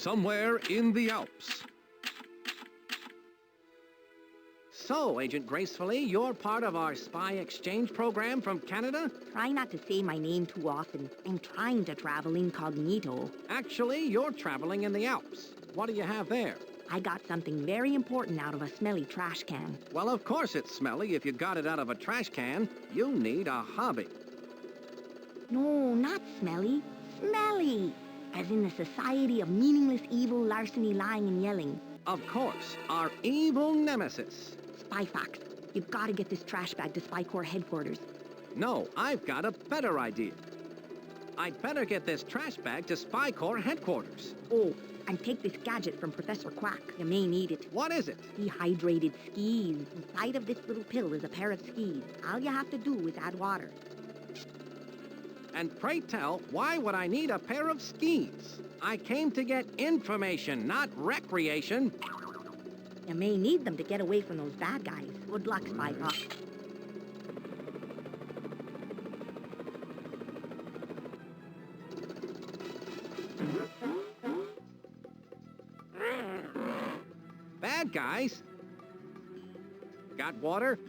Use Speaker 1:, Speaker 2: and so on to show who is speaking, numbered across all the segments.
Speaker 1: somewhere in the Alps.
Speaker 2: So, Agent Gracefully, you're part of our spy exchange program from Canada?
Speaker 3: Try not to say my name too often. I'm trying to travel incognito.
Speaker 2: Actually, you're traveling in the Alps. What do you have there?
Speaker 3: I got something very important out of a smelly trash can.
Speaker 2: Well, of course it's smelly if you got it out of a trash can. You need a hobby.
Speaker 3: No, not smelly. Smelly! As in the Society of Meaningless Evil Larceny Lying and Yelling.
Speaker 2: Of course, our evil nemesis.
Speaker 3: Spy Fox, you've got to get this trash bag to Spy Corps headquarters.
Speaker 2: No, I've got a better idea. I'd better get this trash bag to Spy Corps headquarters.
Speaker 3: Oh, and take this gadget from Professor Quack. You may need it.
Speaker 2: What is it?
Speaker 3: Dehydrated skis. Inside of this little pill is a pair of skis. All you have to do is add water.
Speaker 2: And pray tell, why would I need a pair of skis? I came to get information, not recreation.
Speaker 3: You may need them to get away from those bad guys. Good luck, Spy Fox.
Speaker 2: Bad guys? Got water?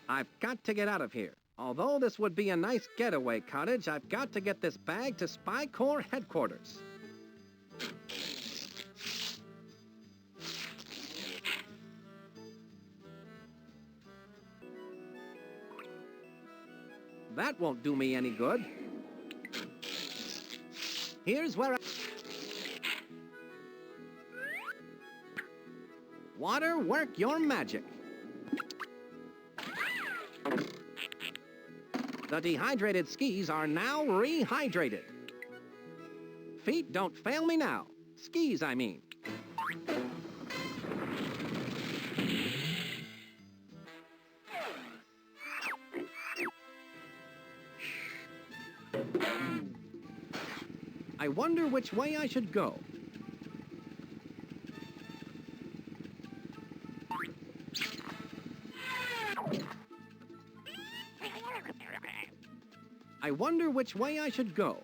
Speaker 2: I've got to get out of here. Although this would be a nice getaway cottage, I've got to get this bag to Spy Corps headquarters. That won't do me any good. Here's where Water, work your magic. The dehydrated skis are now rehydrated. Feet, don't fail me now. Skis, I mean. I wonder which way I should go. I wonder which way I should go.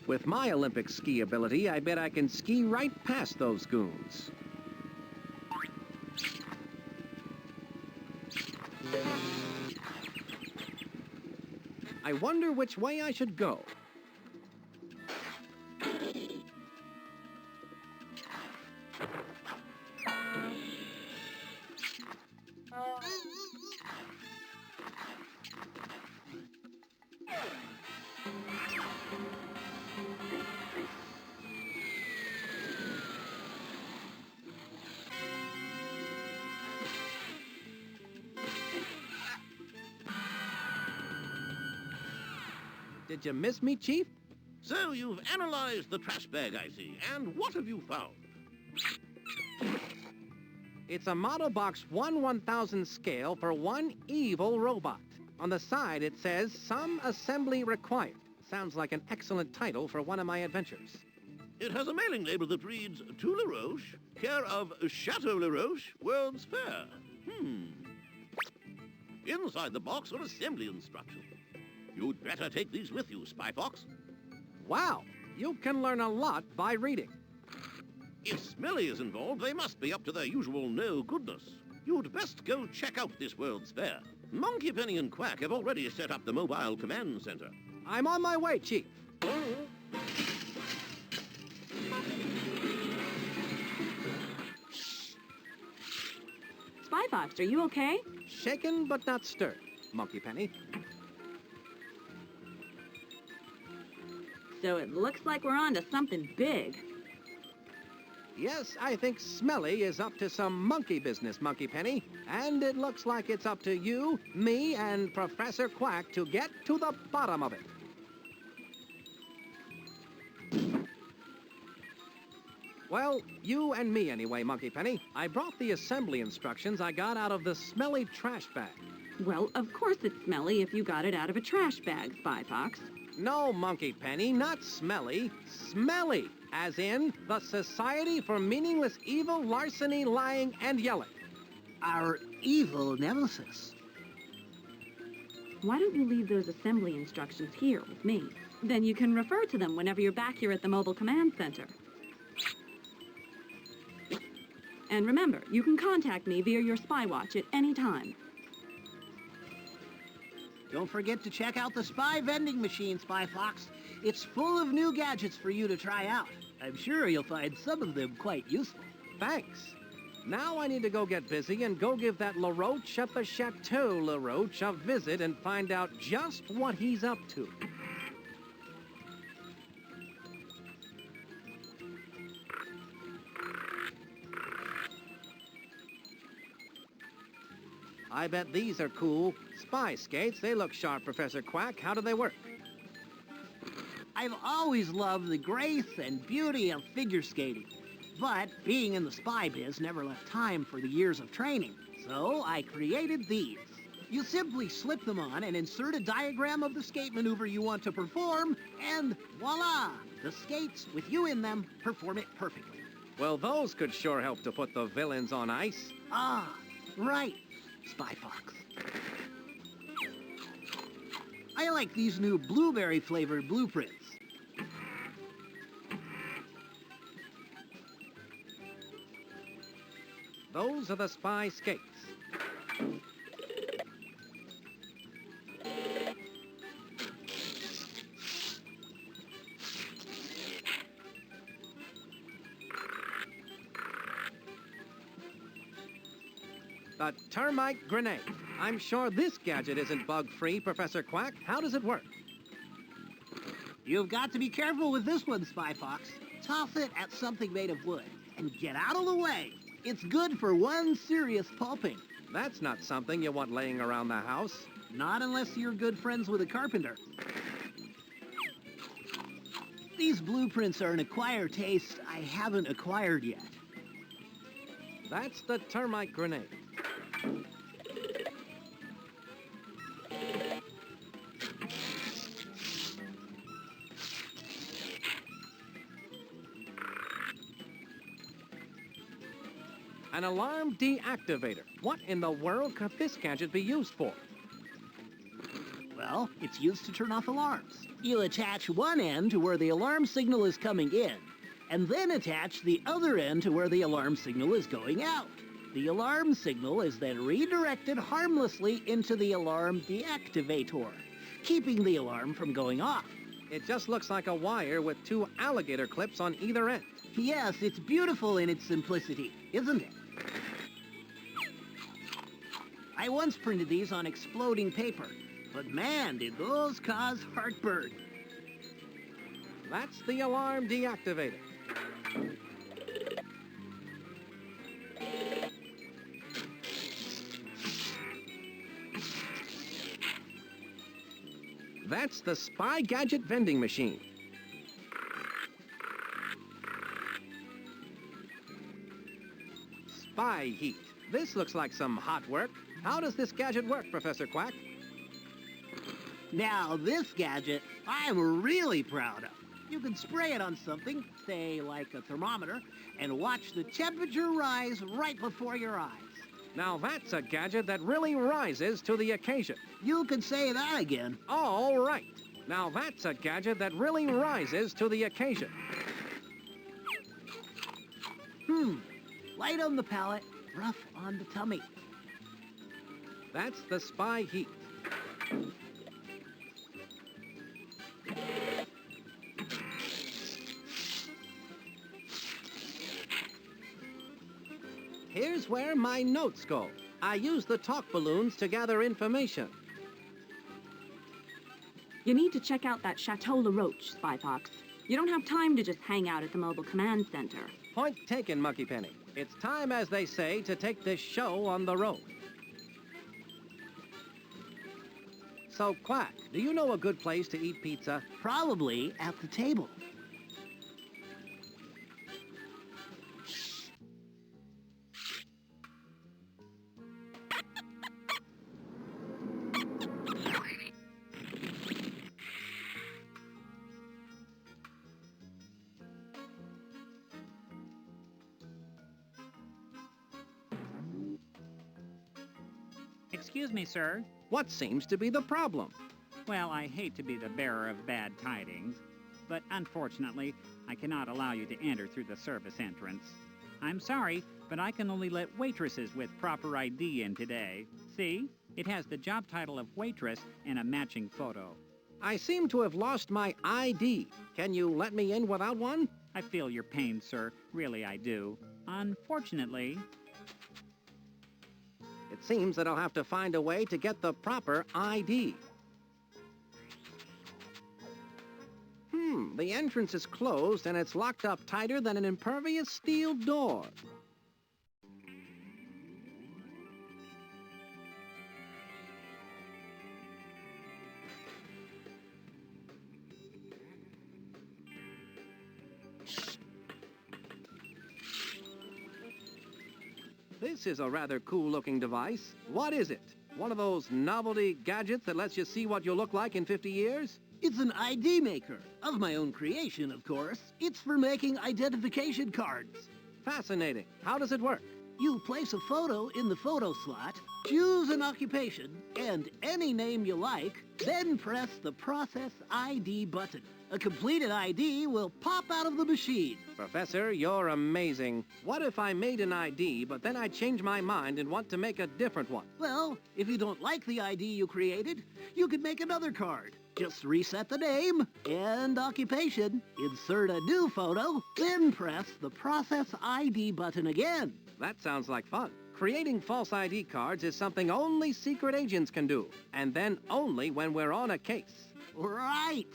Speaker 2: With my Olympic ski ability, I bet I can ski right past those goons. I wonder which way I should go. Did you miss me, Chief?
Speaker 4: So you've analyzed the trash bag, I see. And what have you found?
Speaker 2: It's a model box 1/1000 scale for one evil robot. On the side, it says, "Some assembly required." Sounds like an excellent title for one of my adventures.
Speaker 4: It has a mailing label that reads, To LaRoche, care of Chateau LaRoche, World's Fair. Inside the box are assembly instructions. You'd better take these with you, Spy Fox.
Speaker 2: Wow, you can learn a lot by reading.
Speaker 4: If Smelly is involved, they must be up to their usual no-goodness. You'd best go check out this World's Fair. Monkey Penny and Quack have already set up the mobile command center.
Speaker 2: I'm on my way, Chief.
Speaker 5: Spy Fox, are you okay?
Speaker 2: Shaken but not stirred, Monkey Penny.
Speaker 5: So it looks like we're on to something big.
Speaker 2: Yes, I think Smelly is up to some monkey business, Monkey Penny. And it looks like it's up to you, me, and Professor Quack to get to the bottom of it. Well, you and me anyway, Monkey Penny. I brought the assembly instructions I got out of the smelly trash bag.
Speaker 5: Well, of course it's smelly if you got it out of a trash bag, Spy Fox.
Speaker 2: No, Monkey Penny, not smelly. Smelly, as in the Society for Meaningless Evil, Larceny, Lying, and Yelling.
Speaker 6: Our evil nemesis.
Speaker 5: Why don't you leave those assembly instructions here with me? Then you can refer to them whenever you're back here at the Mobile Command Center. And remember, you can contact me via your spy watch at any time.
Speaker 6: Don't forget to check out the spy vending machine, Spy Fox. It's full of new gadgets for you to try out. I'm sure you'll find some of them quite useful.
Speaker 2: Thanks. Now I need to go get busy and go give that LaRoche at the Chateau LaRoche a visit and find out just what he's up to. I bet these are cool. Spy skates, they look sharp, Professor Quack. How do they work?
Speaker 6: I've always loved the grace and beauty of figure skating. But being in the spy biz never left time for the years of training. So I created these. You simply slip them on and insert a diagram of the skate maneuver you want to perform, and voila! The skates, with you in them, perform it perfectly.
Speaker 2: Well, those could sure help to put the villains on ice.
Speaker 6: Ah, right, Spy Fox. I like these new blueberry-flavored blueprints.
Speaker 2: Those are the spy skates. The termite grenade. I'm sure this gadget isn't bug-free, Professor Quack. How does it work?
Speaker 6: You've got to be careful with this one, Spy Fox. Toss it at something made of wood and get out of the way. It's good for one serious pulping.
Speaker 2: That's not something you want laying around the house.
Speaker 6: Not unless you're good friends with a carpenter. These blueprints are an acquired taste I haven't acquired yet.
Speaker 2: That's the termite grenade. An alarm deactivator. What in the world could this gadget be used for?
Speaker 6: Well, it's used to turn off alarms. You attach one end to where the alarm signal is coming in, and then attach the other end to where the alarm signal is going out. The alarm signal is then redirected harmlessly into the alarm deactivator, keeping the alarm from going off.
Speaker 2: It just looks like a wire with two alligator clips on either end.
Speaker 6: Yes, it's beautiful in its simplicity, isn't it? I once printed these on exploding paper, but man, did those cause heartburn.
Speaker 2: That's the alarm deactivator. That's the spy gadget vending machine. Spy heat. This looks like some hot work. How does this gadget work, Professor Quack?
Speaker 6: Now, this gadget, I'm really proud of. You can spray it on something, say like a thermometer, and watch the temperature rise right before your eyes.
Speaker 2: Now that's a gadget that really rises to the occasion.
Speaker 6: You could say that again.
Speaker 2: All right. Now that's a gadget that really rises to the occasion.
Speaker 6: Light on the palate, rough on the tummy.
Speaker 2: That's the spy heat. Here's where my notes go. I use the talk balloons to gather information.
Speaker 5: You need to check out that Chateau LaRoche, Spy Fox. You don't have time to just hang out at the Mobile Command Center.
Speaker 2: Point taken, Monkey Penny. It's time, as they say, to take this show on the road. So, Quack, do you know a good place to eat pizza?
Speaker 6: Probably at the table.
Speaker 7: Excuse me, sir.
Speaker 2: What seems to be the problem?
Speaker 7: Well, I hate to be the bearer of bad tidings, but unfortunately, I cannot allow you to enter through the service entrance. I'm sorry, but I can only let waitresses with proper ID in today. See? It has the job title of waitress and a matching photo.
Speaker 2: I seem to have lost my ID. Can you let me in without one?
Speaker 7: I feel your pain, sir. Really, I do. Unfortunately,
Speaker 2: It seems that I'll have to find a way to get the proper ID. The entrance is closed and it's locked up tighter than an impervious steel door. This is a rather cool-looking device. What is it? One of those novelty gadgets that lets you see what you'll look like in 50 years?
Speaker 6: It's an ID maker. Of my own creation, of course. It's for making identification cards.
Speaker 2: Fascinating. How does it work?
Speaker 6: You place a photo in the photo slot, choose an occupation, and any name you like, then press the Process ID button. A completed ID will pop out of the machine.
Speaker 2: Professor, you're amazing. What if I made an ID, but then I change my mind and want to make a different one?
Speaker 6: Well, if you don't like the ID you created, you could make another card. Just reset the name and occupation, insert a new photo, then press the Process ID button again.
Speaker 2: That sounds like fun. Creating false ID cards is something only secret agents can do, and then only when we're on a case.
Speaker 6: Right.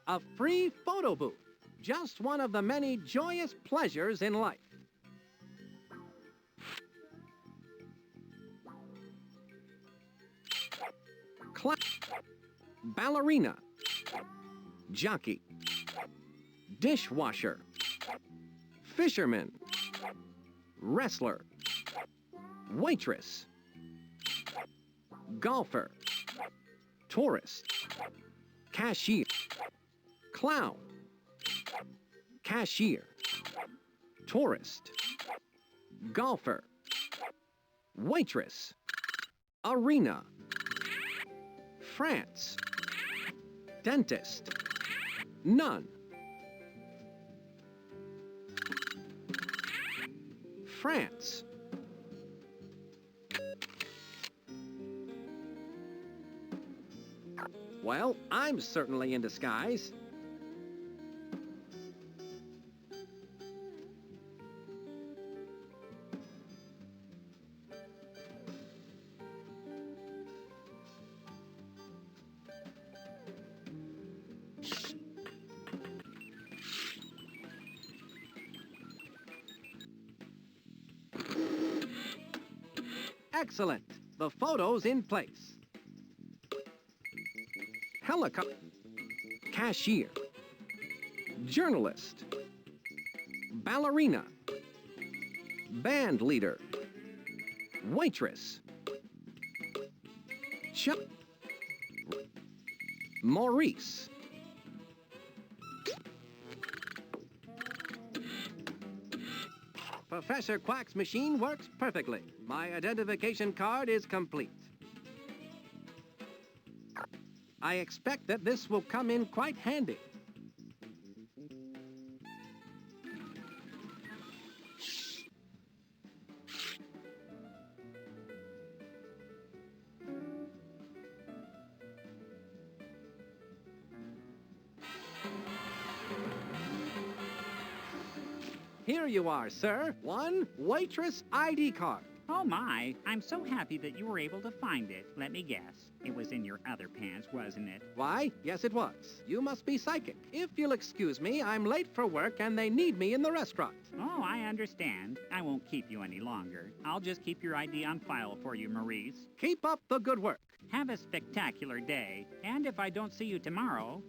Speaker 2: A free photo booth. Just one of the many joyous pleasures in life. Ballerina. Jockey. Dishwasher. Fisherman. Wrestler. Waitress. Golfer. Tourist. Cashier. Clown. Cashier. Tourist. Golfer. Waitress. Arena. France. Dentist. Nun. France. Well, I'm certainly in disguise. Excellent. The photo's in place. Helicopter. Cashier. Journalist. Ballerina. Band leader. Waitress. Maurice. Professor Quack's machine works perfectly. My identification card is complete. I expect that this will come in quite handy. Here you are, sir. One waitress ID card.
Speaker 7: Oh my, I'm so happy that you were able to find it. Let me guess. It was in your other pants, wasn't it?
Speaker 2: Why, yes it was. You must be psychic. If you'll excuse me, I'm late for work and they need me in the restaurant.
Speaker 7: Oh, I understand. I won't keep you any longer. I'll just keep your ID on file for you, Maurice.
Speaker 2: Keep up the good work.
Speaker 7: Have a spectacular day. And if I don't see you tomorrow...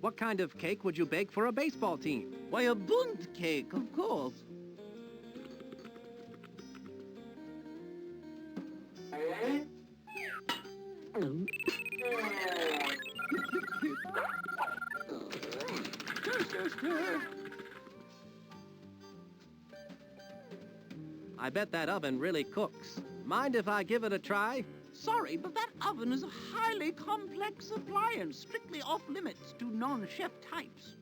Speaker 2: What kind of cake would you bake for a baseball team?
Speaker 8: Why, a bunt cake, of course.
Speaker 2: I bet that oven really cooks. Mind if I give it a try?
Speaker 6: Sorry, but that oven is a highly complex appliance, strictly off-limits to non-chef types.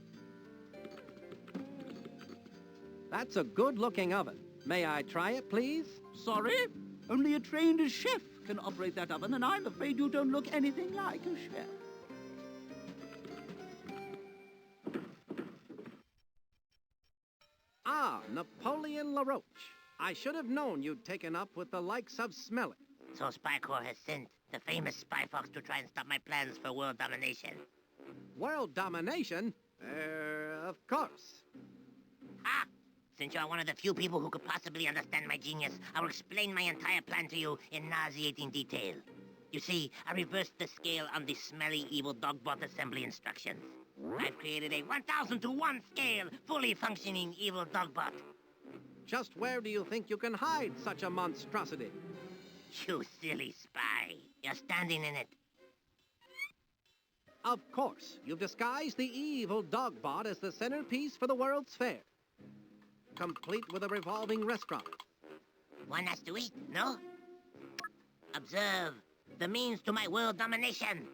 Speaker 2: That's a good-looking oven. May I try it, please?
Speaker 6: Sorry? Only a trained chef can operate that oven, and I'm afraid you don't look anything like a chef.
Speaker 2: Ah, Napoleon LaRoche. I should have known you'd taken up with the likes of Smelly.
Speaker 9: So Spy Corps has sent the famous Spy Fox to try and stop my plans for world domination.
Speaker 2: World domination? Of course.
Speaker 9: Ha! Since you're one of the few people who could possibly understand my genius, I will explain my entire plan to you in nauseating detail. You see, I reversed the scale on the smelly evil dogbot assembly instructions. I've created a 1,000 to 1 scale, fully functioning evil dogbot.
Speaker 2: Just where do you think you can hide such a monstrosity?
Speaker 9: You silly spy. You're standing in it.
Speaker 2: Of course, you've disguised the evil dogbot as the centerpiece for the World's Fair. Complete with a revolving restaurant.
Speaker 9: One has to eat, no? Observe the means to my world domination.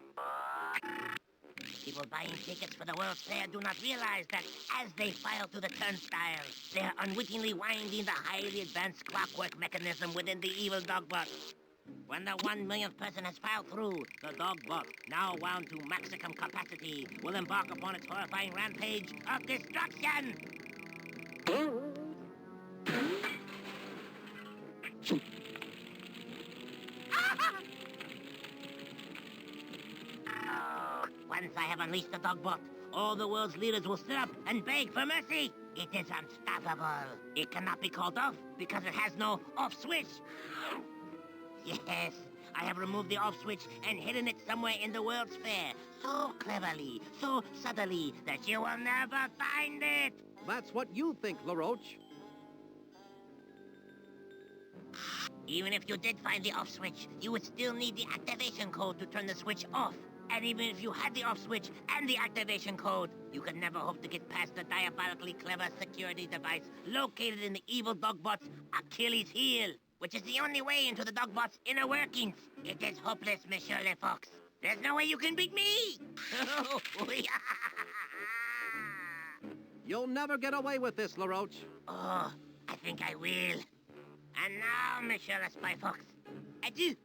Speaker 9: People buying tickets for the World's Fair do not realize that as they file through the turnstile, they are unwittingly winding the highly advanced clockwork mechanism within the evil dogbot. When the 1 millionth person has filed through, the dogbot, now wound to maximum capacity, will embark upon its horrifying rampage of destruction! Once I have unleashed the dogbot, all the world's leaders will sit up and beg for mercy. It is unstoppable. It cannot be called off because it has no off switch. Yes, I have removed the off switch and hidden it somewhere in the World's Fair. So cleverly, so subtly, that you will never find it.
Speaker 2: That's what you think, LaRoche.
Speaker 9: Even if you did find the off switch, you would still need the activation code to turn the switch off. And even if you had the off switch and the activation code, you could never hope to get past the diabolically clever security device located in the evil dogbot's Achilles heel, which is the only way into the dogbot's inner workings. It is hopeless, Monsieur Le Fox. There's no way you can beat me!
Speaker 2: You'll never get away with this, LaRoche.
Speaker 9: Oh, I think I will. And now, Monsieur Le Spy Fox, adieu!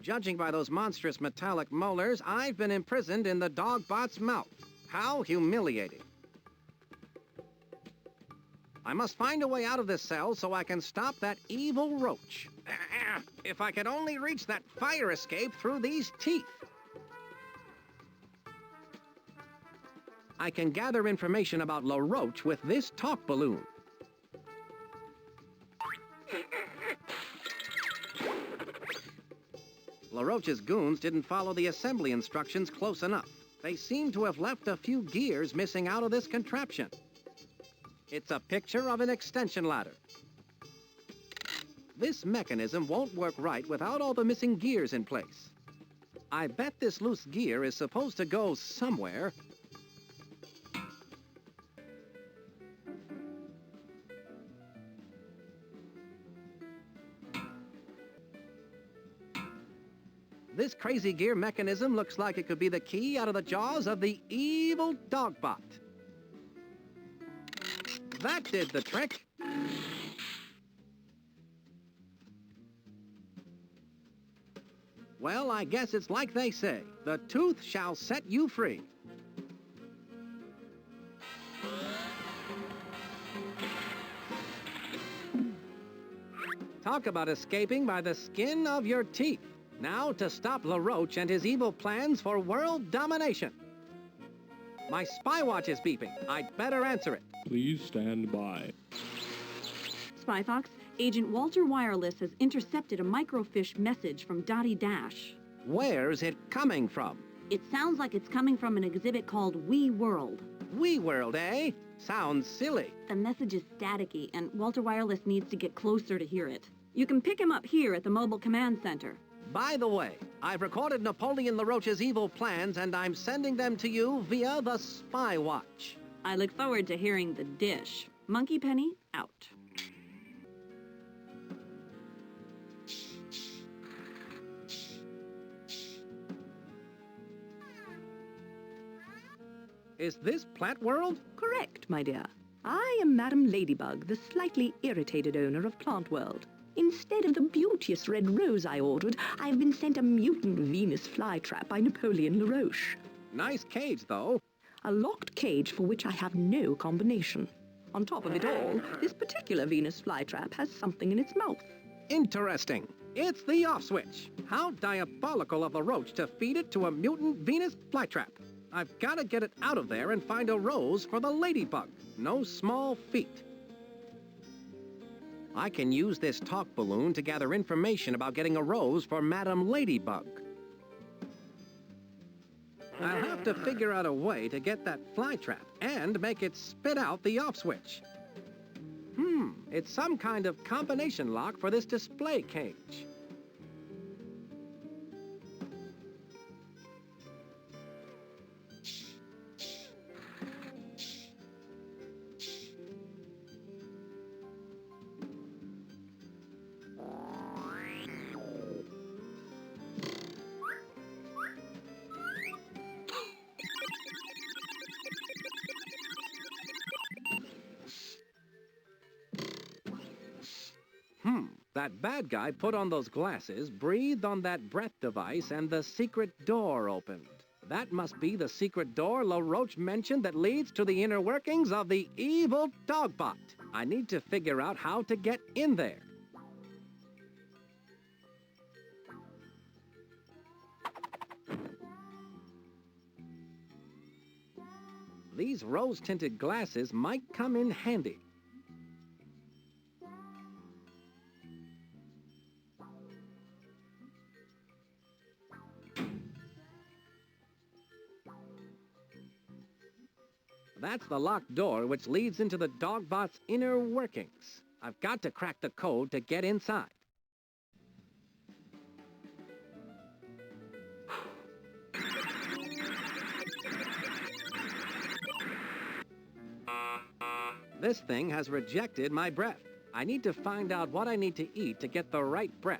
Speaker 2: Judging by those monstrous metallic molars, I've been imprisoned in the dogbot's mouth. How humiliating. I must find a way out of this cell so I can stop that evil roach. If I could only reach that fire escape through these teeth. I can gather information about LaRoche with this talk balloon. LaRoche's goons didn't follow the assembly instructions close enough. They seem to have left a few gears missing out of this contraption. It's a picture of an extension ladder. This mechanism won't work right without all the missing gears in place. I bet this loose gear is supposed to go somewhere. This crazy gear mechanism looks like it could be the key out of the jaws of the evil Dogbot. That did the trick. Well, I guess it's like they say. The tooth shall set you free. Talk about escaping by the skin of your teeth. Now to stop LaRoche and his evil plans for world domination. My spy watch is beeping. I'd better answer it.
Speaker 10: Please stand by.
Speaker 5: Spy Fox, Agent Walter Wireless has intercepted a microfiche message from Dottie Dash.
Speaker 2: Where's it coming from?
Speaker 5: It sounds like it's coming from an exhibit called We World.
Speaker 2: We World, eh? Sounds silly.
Speaker 5: The message is staticky, and Walter Wireless needs to get closer to hear it. You can pick him up here at the Mobile Command Center.
Speaker 2: By the way, I've recorded Napoleon LaRoche's evil plans, and I'm sending them to you via the Spy Watch.
Speaker 5: I look forward to hearing the dish. Monkey Penny, out.
Speaker 2: Is this Plant World?
Speaker 11: Correct, my dear. I am Madam Ladybug, the slightly irritated owner of Plant World. Instead of the beauteous red rose I ordered, I've been sent a mutant Venus flytrap by Napoleon LaRoche.
Speaker 2: Nice cage, though.
Speaker 11: A locked cage for which I have no combination. On top of it all, this particular Venus flytrap has something in its mouth.
Speaker 2: Interesting. It's the off switch. How diabolical of LaRoche to feed it to a mutant Venus flytrap. I've got to get it out of there and find a rose for the ladybug. No small feat. I can use this talk balloon to gather information about getting a rose for Madam Ladybug. I'll have to figure out a way to get that flytrap and make it spit out the off switch. It's some kind of combination lock for this display cage. That bad guy put on those glasses, breathed on that breath device, and the secret door opened. That must be the secret door LaRoche mentioned that leads to the inner workings of the evil Dogbot. I need to figure out how to get in there. These rose-tinted glasses might come in handy. That's the locked door which leads into the Dogbot's inner workings. I've got to crack the code to get inside. This thing has rejected my breath. I need to find out what I need to eat to get the right breath.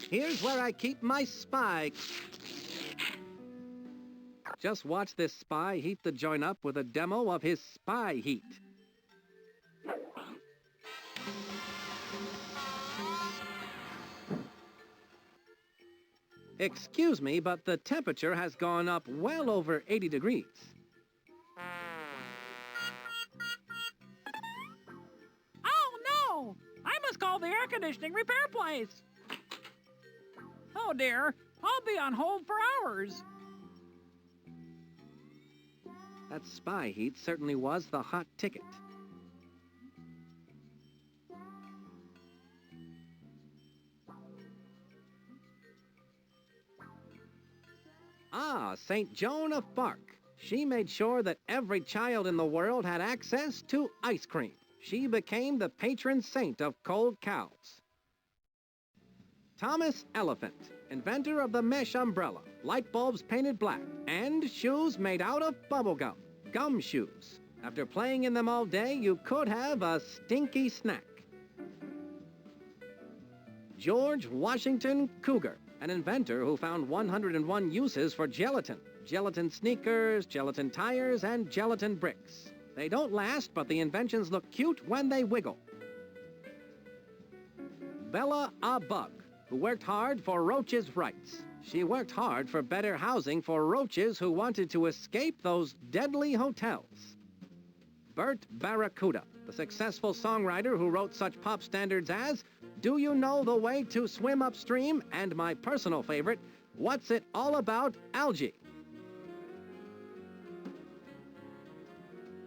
Speaker 2: Here's where I keep my spy. Just watch this spy heat the joint up with a demo of his spy heat. Excuse me, but the temperature has gone up well over 80 degrees.
Speaker 7: Oh, no! I must call the air conditioning repair place. Oh, dear. I'll be on hold for hours.
Speaker 2: That spy heat certainly was the hot ticket. Ah, St. Joan of Arc. She made sure that every child in the world had access to ice cream. She became the patron saint of cold cows. Thomas Elephant, inventor of the mesh umbrella, light bulbs painted black, and shoes made out of bubble gum, gum shoes. After playing in them all day, you could have a stinky snack. George Washington Cougar, an inventor who found 101 uses for gelatin. Gelatin sneakers, gelatin tires, and gelatin bricks. They don't last, but the inventions look cute when they wiggle. Bella a Bug, who worked hard for roaches' rights. She worked hard for better housing for roaches who wanted to escape those deadly hotels. Bert Barracuda, the successful songwriter who wrote such pop standards as Do You Know the Way to Swim Upstream? And my personal favorite, What's It All About, Algae?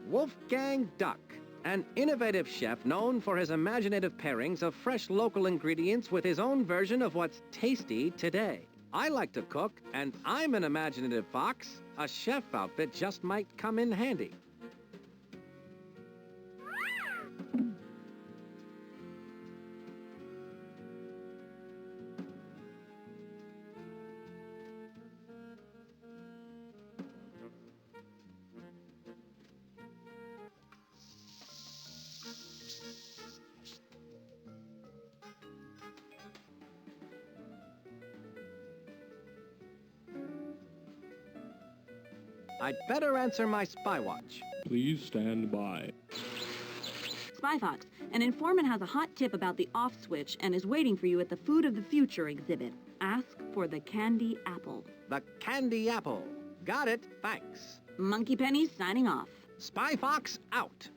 Speaker 2: Wolfgang Duck, an innovative chef known for his imaginative pairings of fresh local ingredients with his own version of what's tasty today. I like to cook, and I'm an imaginative fox. A chef outfit just might come in handy. I'd better answer my spy watch.
Speaker 1: Please stand by.
Speaker 5: Spy Fox, an informant has a hot tip about the off switch and is waiting for you at the Food of the Future exhibit. Ask for the candy apple.
Speaker 2: The candy apple. Got it, thanks.
Speaker 5: Monkey Penny signing off.
Speaker 2: Spy Fox out.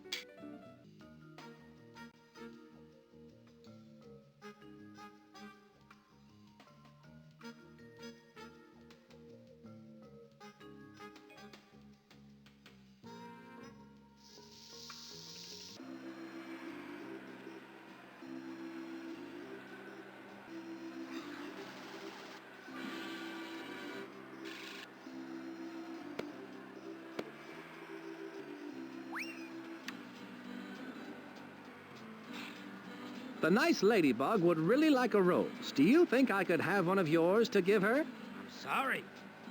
Speaker 2: The nice ladybug would really like a rose. Do you think I could have one of yours to give her?
Speaker 6: I'm sorry,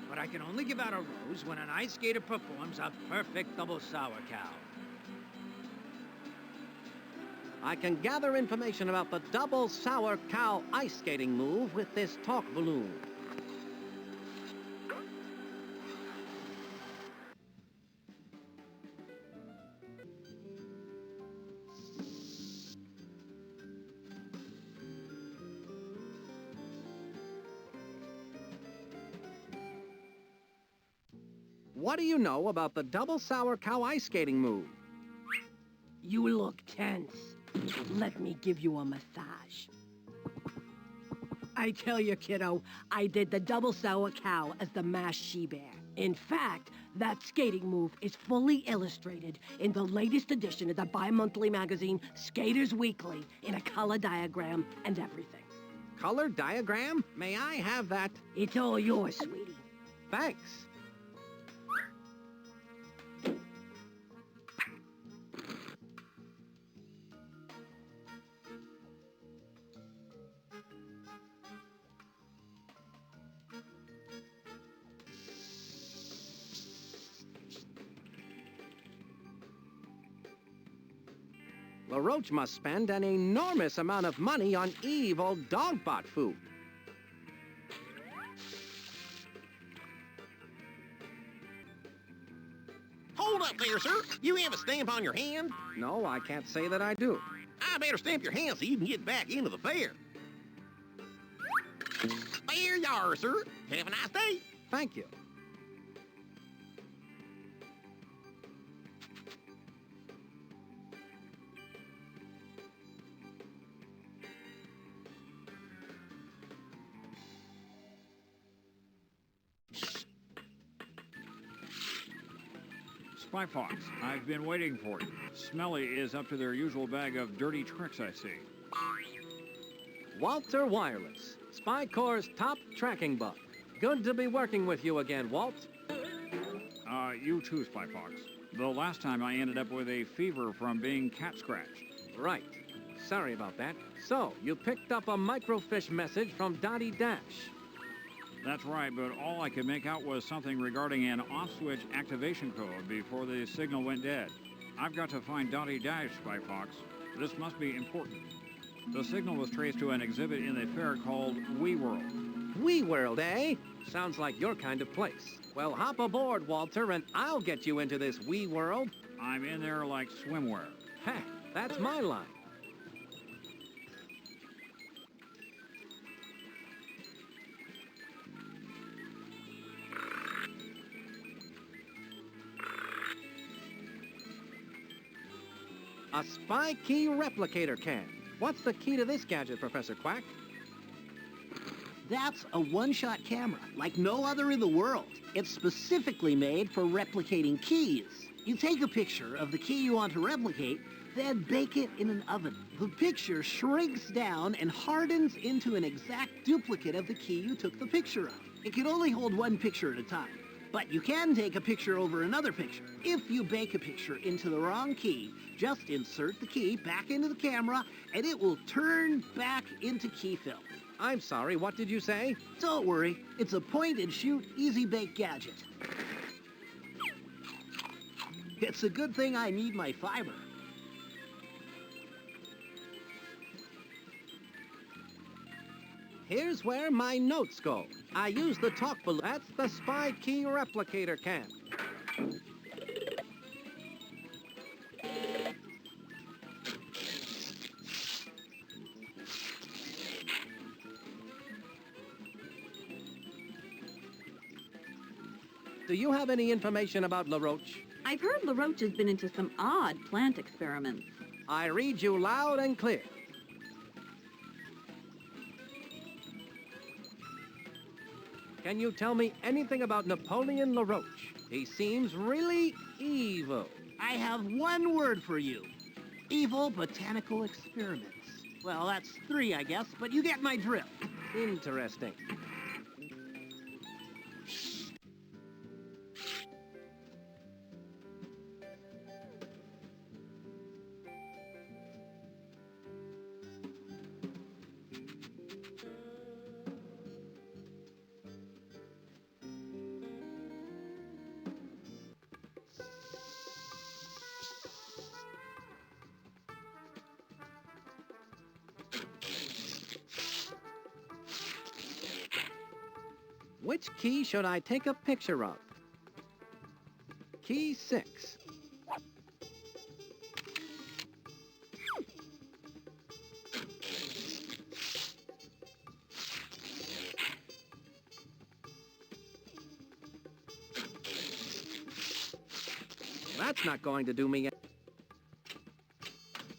Speaker 6: but I can only give out a rose when an ice skater performs a perfect double sour cow.
Speaker 2: I can gather information about the double sour cow ice skating move with this talk balloon. What do you know about the double sour cow ice skating move?
Speaker 10: You look tense. Let me give you a massage. I tell you, kiddo, I did the double sour cow as the masked she-bear. In fact, that skating move is fully illustrated in the latest edition of the bi-monthly magazine Skaters Weekly in a color diagram and everything.
Speaker 2: Color diagram? May I have that?
Speaker 10: It's all yours, sweetie.
Speaker 2: Thanks. LaRoche must spend an enormous amount of money on evil Dogbot food.
Speaker 4: Hold up there, sir. You have a stamp on your hand?
Speaker 2: No, I can't say that I do.
Speaker 4: I better stamp your hand so you can get back into the fair. There you are, sir. Have a nice day.
Speaker 2: Thank you.
Speaker 7: Spy Fox, I've been waiting for you. Smelly is up to their usual bag of dirty tricks, I see.
Speaker 2: Walter Wireless, Spy Corps' top tracking bug. Good to be working with you again, Walt.
Speaker 7: You too, Spy Fox. The last time I ended up with a fever from being cat scratched.
Speaker 2: Right. Sorry about that. So, you picked up a microfiche message from Dottie Dash.
Speaker 7: That's right, but all I could make out was something regarding an off-switch activation code before the signal went dead. I've got to find Dottie Dash, Spy Fox. This must be important. The signal was traced to an exhibit in the fair called WeWorld.
Speaker 2: WeWorld, eh? Sounds like your kind of place. Well, hop aboard, Walter, and I'll get you into this WeWorld.
Speaker 7: I'm in there like swimwear.
Speaker 2: Heck, that's my line. A spy key replicator can. What's the key to this gadget, Professor Quack?
Speaker 6: That's a one-shot camera, like no other in the world. It's specifically made for replicating keys. You take a picture of the key you want to replicate, then bake it in an oven. The picture shrinks down and hardens into an exact duplicate of the key you took the picture of. It can only hold one picture at a time, but you can take a picture over another picture. If you bake a picture into the wrong key, just insert the key back into the camera, and it will turn back into key film.
Speaker 2: I'm sorry, what did you say?
Speaker 6: Don't worry, it's a point-and-shoot, easy-bake gadget. It's a good thing I need my fiber.
Speaker 2: Here's where my notes go. I use the talk balloon. That's the spy key replicator can. Do you have any information about LaRoche?
Speaker 5: I've heard LaRoche has been into some odd plant experiments.
Speaker 2: I read you loud and clear. Can you tell me anything about Napoleon LaRoche? He seems really evil.
Speaker 6: I have one word for you. Evil botanical experiments. Well, that's 3, I guess, but you get my drift.
Speaker 2: Interesting. Which key should I take a picture of? Key 6. That's not going to do me.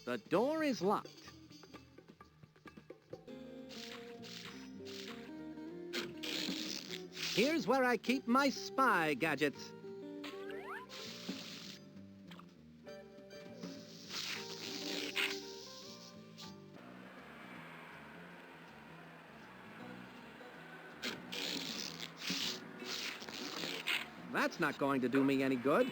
Speaker 2: The door is locked. Here's where I keep my spy gadgets. That's not going to do me any good.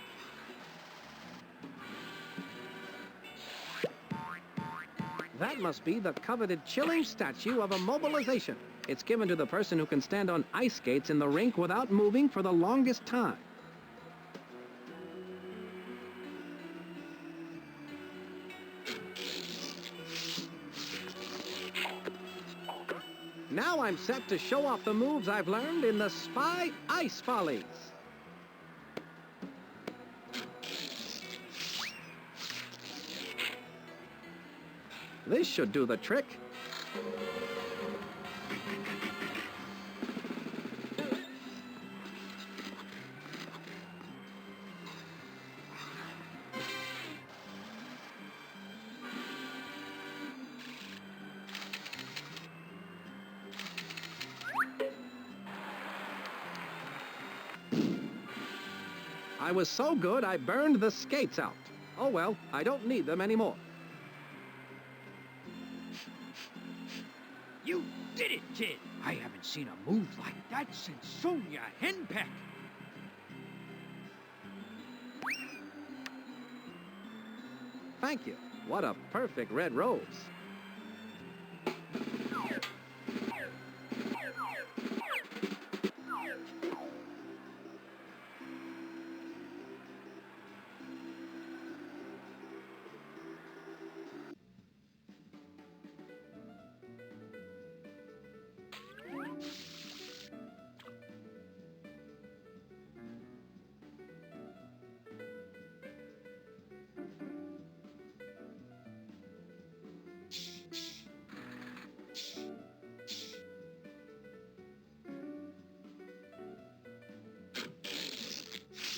Speaker 2: That must be the coveted chilling statue of immobilization. It's given to the person who can stand on ice skates in the rink without moving for the longest time. Now I'm set to show off the moves I've learned in the Spy Ice Follies. This should do the trick. I was so good I burned the skates out. Oh well, I don't need them anymore.
Speaker 12: You did it, kid! I haven't seen a move like that since Sonia Henpeck.
Speaker 2: Thank you. What a perfect red rose.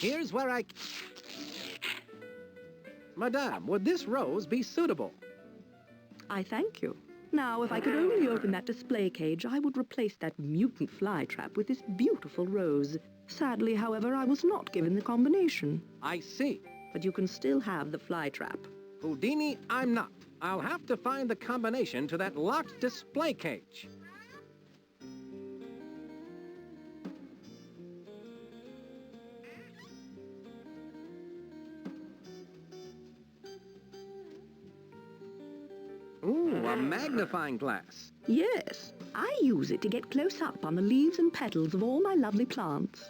Speaker 2: Here's where I... Madame, would this rose be suitable?
Speaker 11: I thank you. Now, if I could only open that display cage, I would replace that mutant fly trap with this beautiful rose. Sadly, however, I was not given the combination.
Speaker 2: I see.
Speaker 11: But you can still have the fly trap.
Speaker 2: Houdini, I'm not. I'll have to find the combination to that locked display cage. Ooh, a magnifying glass.
Speaker 11: Yes, I use it to get close up on the leaves and petals of all my lovely plants.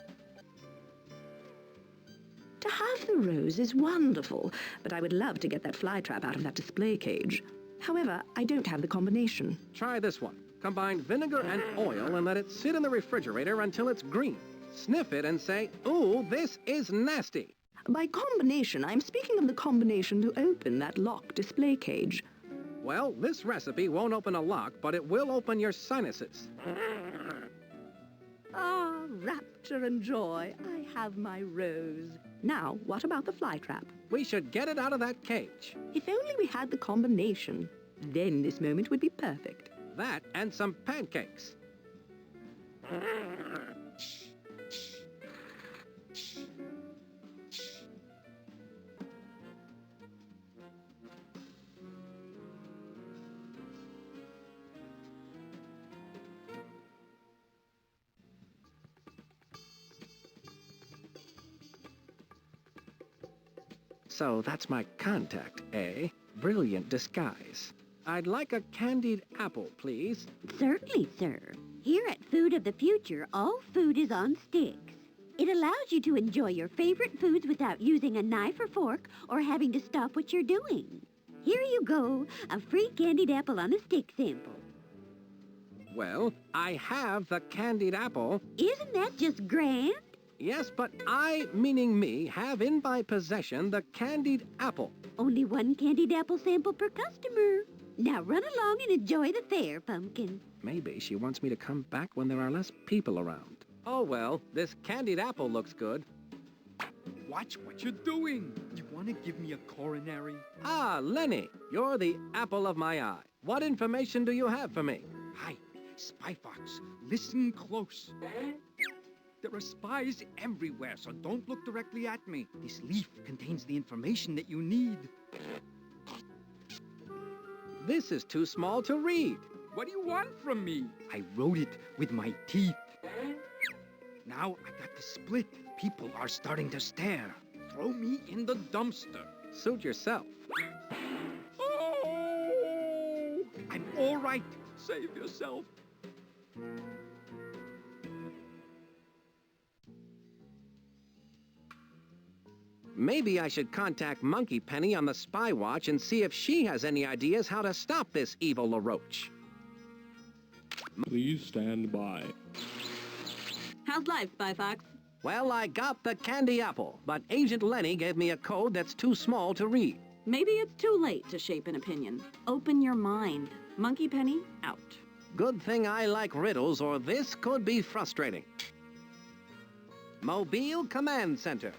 Speaker 11: To have the rose is wonderful, but I would love to get that fly trap out of that display cage. However, I don't have the combination.
Speaker 2: Try this one. Combine vinegar and oil and let it sit in the refrigerator until it's green. Sniff it and say, "Ooh, this is nasty."
Speaker 11: By combination, I'm speaking of the combination to open that locked display cage.
Speaker 2: Well, this recipe won't open a lock, but it will open your sinuses.
Speaker 11: Ah, rapture and joy. I have my rose. Now, what about the fly trap?
Speaker 2: We should get it out of that cage.
Speaker 11: If only we had the combination. Then this moment would be perfect.
Speaker 2: That and some pancakes. So that's my contact, eh? Brilliant disguise. I'd like a candied apple, please.
Speaker 13: Certainly, sir. Here at Food of the Future, all food is on sticks. It allows you to enjoy your favorite foods without using a knife or fork or having to stop what you're doing. Here you go, a free candied apple on a stick sample.
Speaker 2: Well, I have the candied apple.
Speaker 13: Isn't that just grand?
Speaker 2: Yes, but I, meaning me, have in my possession the candied apple.
Speaker 13: Only one candied apple sample per customer. Now run along and enjoy the fair, Pumpkin.
Speaker 2: Maybe she wants me to come back when there are less people around. Oh, well, this candied apple looks good.
Speaker 12: Watch what you're doing. You want to give me a coronary?
Speaker 2: Ah, Lenny, you're the apple of my eye. What information do you have for me?
Speaker 12: Hi, Spy Fox. Listen close. There are spies everywhere, so don't look directly at me. This leaf contains the information that you need.
Speaker 2: This is too small to read.
Speaker 12: What do you want from me? I wrote it with my teeth. Now I got to split. People are starting to stare. Throw me in the dumpster.
Speaker 2: Suit yourself.
Speaker 12: Oh! I'm all right. Save yourself.
Speaker 2: Maybe I should contact Monkey Penny on the Spy Watch and see if she has any ideas how to stop this evil LaRoche.
Speaker 1: Please stand by.
Speaker 5: How's life, Spy Fox?
Speaker 2: Well, I got the candy apple, but Agent Lenny gave me a code that's too small to read.
Speaker 5: Maybe it's too late to shape an opinion. Open your mind. Monkey Penny, out.
Speaker 2: Good thing I like riddles, or this could be frustrating. Mobile Command Center.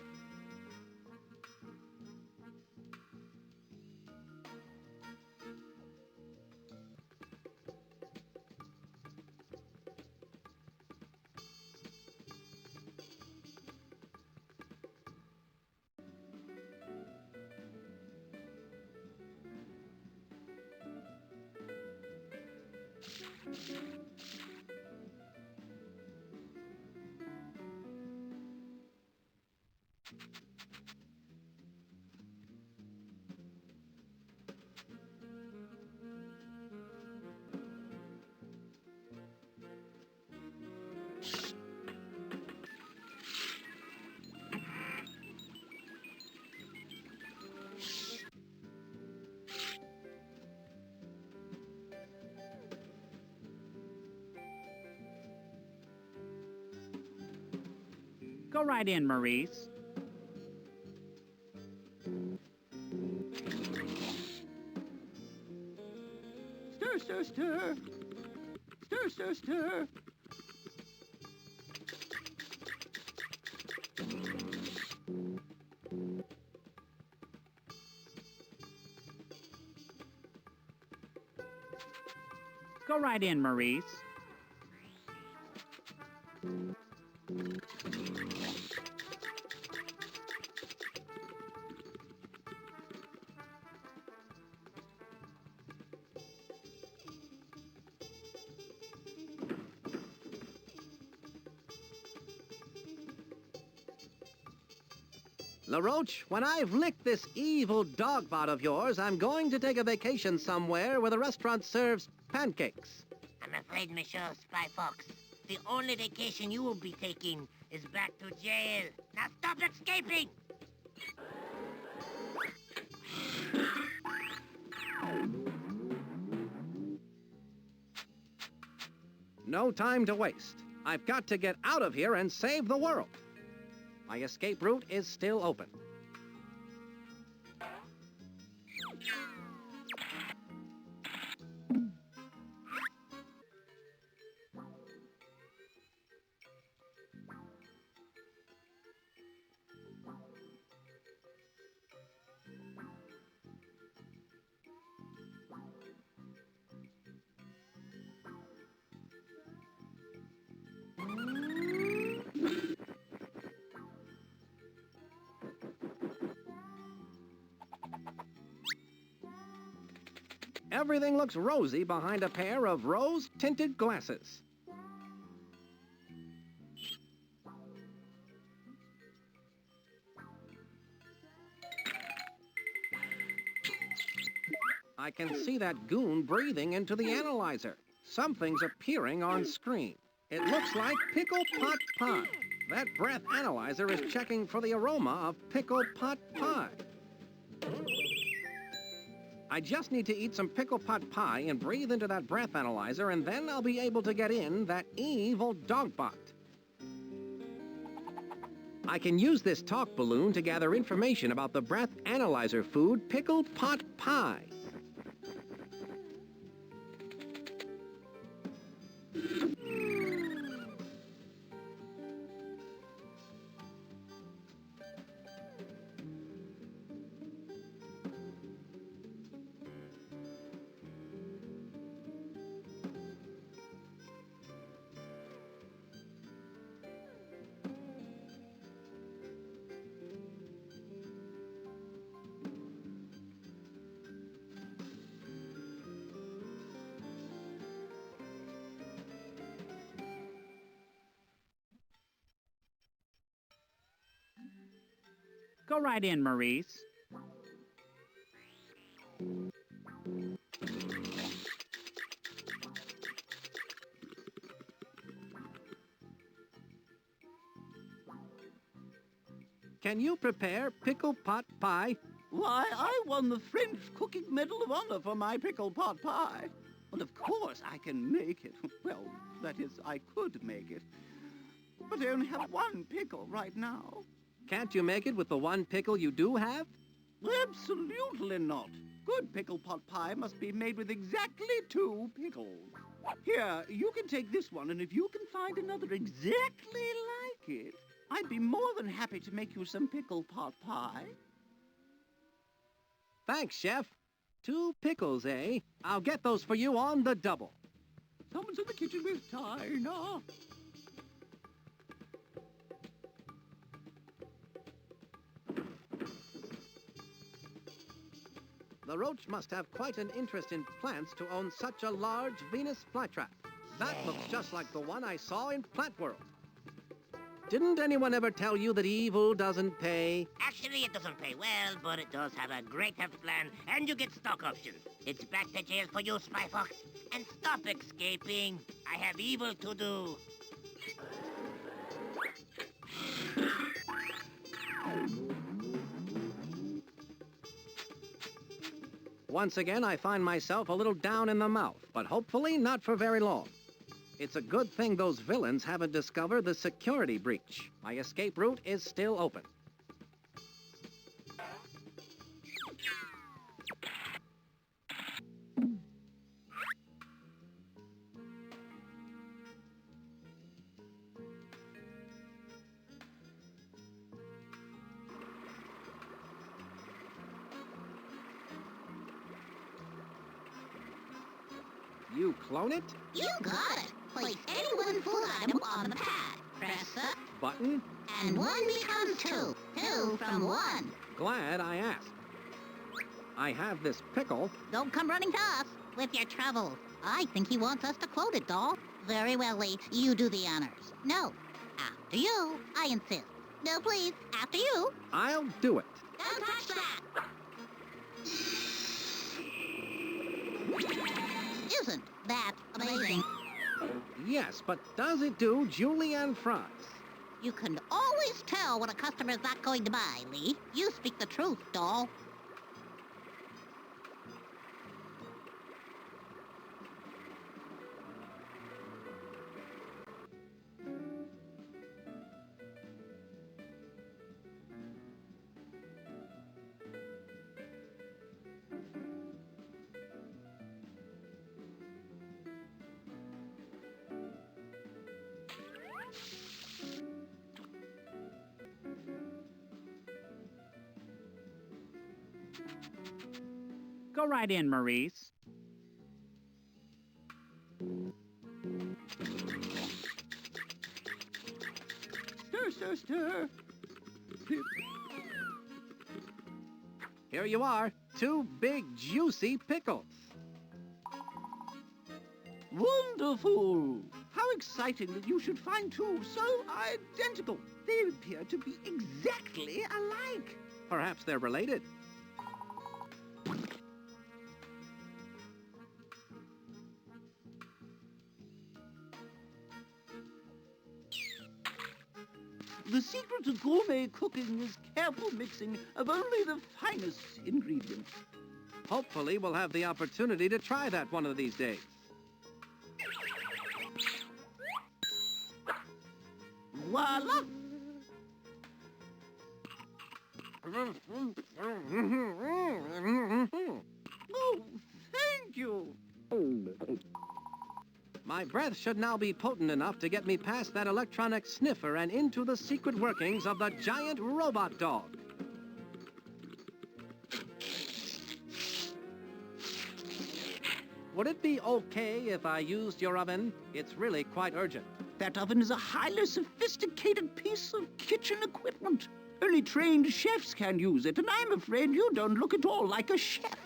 Speaker 7: Go right in, Maurice.
Speaker 8: Stir, stir, stir. Stir, stir, stir.
Speaker 7: Go right in, Maurice.
Speaker 2: LaRoche, when I've licked this evil dogbot of yours, I'm going to take a vacation somewhere where the restaurant serves pancakes.
Speaker 9: I'm afraid, Monsieur Spy Fox, the only vacation you will be taking is back to jail. Now stop escaping!
Speaker 2: No time to waste. I've got to get out of here and save the world. My escape route is still open. Everything looks rosy behind a pair of rose-tinted glasses. I can see that goon breathing into the analyzer. Something's appearing on screen. It looks like pickle pot pie. That breath analyzer is checking for the aroma of pickle pot pie. I just need to eat some pickle pot pie and breathe into that breath analyzer, and then I'll be able to get in that evil dogbot. I can use this talk balloon to gather information about the breath analyzer food pickle pot pie.
Speaker 7: Go right in, Maurice.
Speaker 2: Can you prepare pickle pot pie?
Speaker 8: Why, I won the French Cooking Medal of Honor for my pickle pot pie. And of course I can make it. Well, that is, I could make it. But I only have one pickle right now.
Speaker 2: Can't you make it with the one pickle you do have?
Speaker 8: Absolutely not. Good pickle pot pie must be made with exactly 2 pickles. Here, you can take this one, and if you can find another exactly like it, I'd be more than happy to make you some pickle pot pie.
Speaker 2: Thanks, Chef. 2 pickles, eh? I'll get those for you on the double.
Speaker 8: Someone's in the kitchen with Tina.
Speaker 2: LaRoche must have quite an interest in plants to own such a large Venus flytrap. That looks just like the one I saw in Plant World. Didn't anyone ever tell you that evil doesn't pay?
Speaker 9: Actually, it doesn't pay well, but it does have a great health plan, and you get stock options. It's back to jail for you, Spy Fox. And stop escaping. I have evil to do.
Speaker 2: Once again, I find myself a little down in the mouth, but hopefully not for very long. It's a good thing those villains haven't discovered the security breach. My escape route is still open. You clone it?
Speaker 14: You got it. Place any one food item on the pad. Press the
Speaker 2: Button?
Speaker 14: and one becomes two. Two from one.
Speaker 2: Glad I asked. I have this pickle.
Speaker 14: Don't come running to us with your trouble. I think he wants us to quote it, doll. Very well, Lee. You do the honors. No. After you. I insist. No, please. After you.
Speaker 2: I'll do it.
Speaker 14: Don't touch that. Isn't that amazing?
Speaker 2: Yes, but does it do julienne fries?
Speaker 14: You can always tell when a customer is not going to buy, Lee. You speak the truth, doll.
Speaker 7: Go right in, Maurice.
Speaker 8: Stir, stir, stir.
Speaker 2: Here you are. 2 big, juicy pickles.
Speaker 8: Wonderful! How exciting that you should find two so identical. They appear to be exactly alike.
Speaker 2: Perhaps they're related.
Speaker 8: The secret to gourmet cooking is careful mixing of only the finest ingredients.
Speaker 2: Hopefully, we'll have the opportunity to try that one of these days.
Speaker 8: Voila! Oh, thank you.
Speaker 2: My breath should now be potent enough to get me past that electronic sniffer and into the secret workings of the giant robot dog. Would it be okay if I used your oven? It's really quite urgent.
Speaker 8: That oven is a highly sophisticated piece of kitchen equipment. Only trained chefs can use it, and I'm afraid you don't look at all like a chef.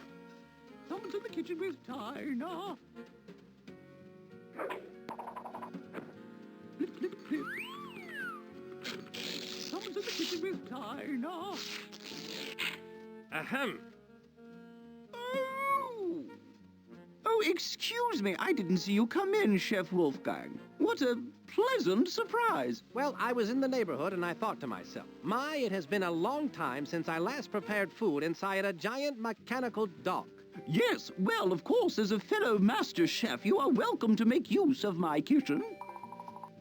Speaker 8: Someone's in the kitchen with Dinah. Flip, flip, flip. Someone's in the kitchen with Dinah.
Speaker 2: Ahem.
Speaker 8: Oh! Oh, excuse me. I didn't see you come in, Chef Wolfgang. What a pleasant surprise.
Speaker 2: Well, I was in the neighborhood and I thought to myself, my, it has been a long time since I last prepared food inside a giant mechanical dog.
Speaker 8: Yes, well, of course, as a fellow master chef, you are welcome to make use of my kitchen.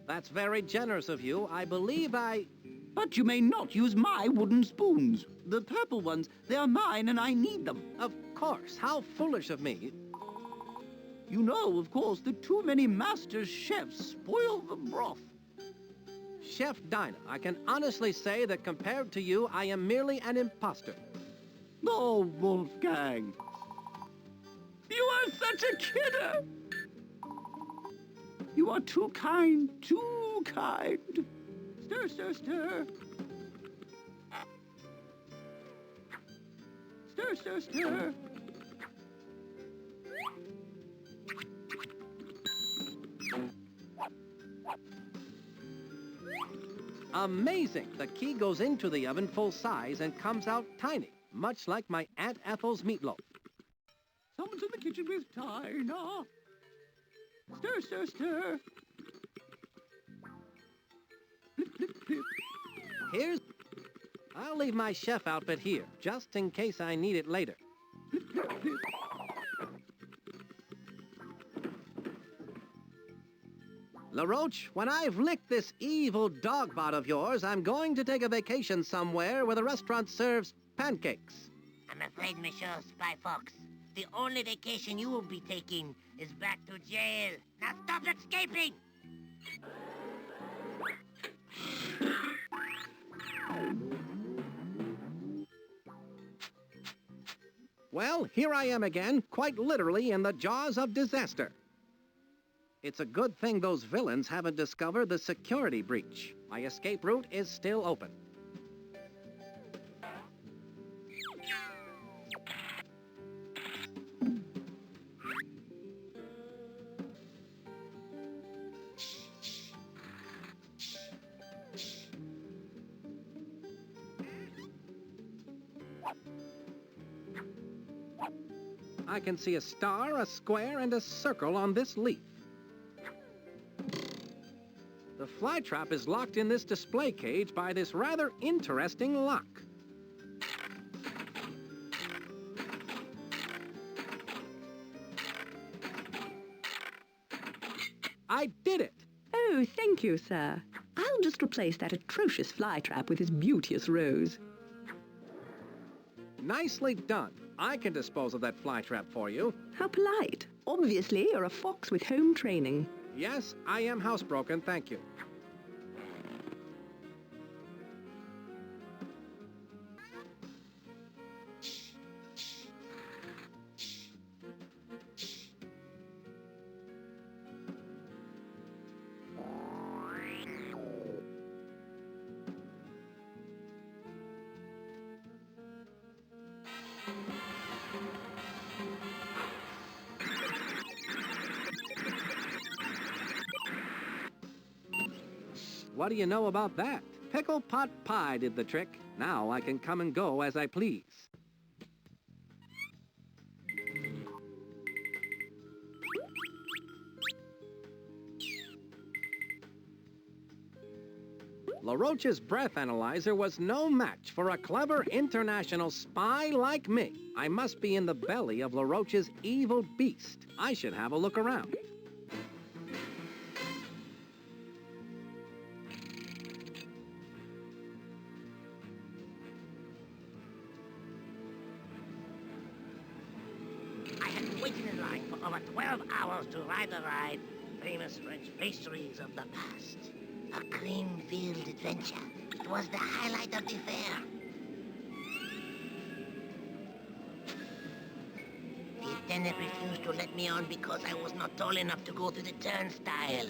Speaker 2: That's very generous of you. I believe I...
Speaker 8: But you may not use my wooden spoons. The purple ones, they are mine and I need them.
Speaker 2: Of course. How foolish of me.
Speaker 8: You know, of course, that too many master chefs spoil the broth.
Speaker 2: Chef Dinah, I can honestly say that compared to you, I am merely an imposter.
Speaker 8: Oh, Wolfgang. You are such a kidder. You are too kind, too kind. Stir, stir, stir. Stir, stir, stir.
Speaker 2: Amazing! The key goes into the oven full size and comes out tiny, much like my Aunt Ethel's meatloaf.
Speaker 8: Someone's in the kitchen with Tina. Stir, stir, stir. Flip, flip, flip.
Speaker 2: Here's... I'll leave my chef outfit here, just in case I need it later.
Speaker 8: Flip, flip, flip.
Speaker 2: LaRoche, when I've licked this evil dogbot of yours, I'm going to take a vacation somewhere where the restaurant serves pancakes.
Speaker 9: I'm afraid, Monsieur Spy Fox, the only vacation you will be taking is back to jail. Now stop escaping!
Speaker 2: Well, here I am again, quite literally in the jaws of disaster. It's a good thing those villains haven't discovered the security breach. My escape route is still open. I can see a star, a square, and a circle on this leaf. The flytrap is locked in this display cage by this rather interesting lock. I did it!
Speaker 11: Oh, thank you, sir. I'll just replace that atrocious flytrap with this beauteous rose.
Speaker 2: Nicely done. I can dispose of that flytrap for you.
Speaker 11: How polite. Obviously, you're a fox with home training.
Speaker 2: Yes, I am housebroken, thank you. What do you know about that? Pickle Pot Pie did the trick. Now I can come and go as I please. LaRoche's breath analyzer was no match for a clever international spy like me. I must be in the belly of LaRoche's evil beast. I should have a look around.
Speaker 9: Waiting in line for over 12 hours to ride the ride. Famous French pastries of the past. A cream-filled adventure. It was the highlight of the fair. The attendant refused to let me on because I was not tall enough to go through the turnstile.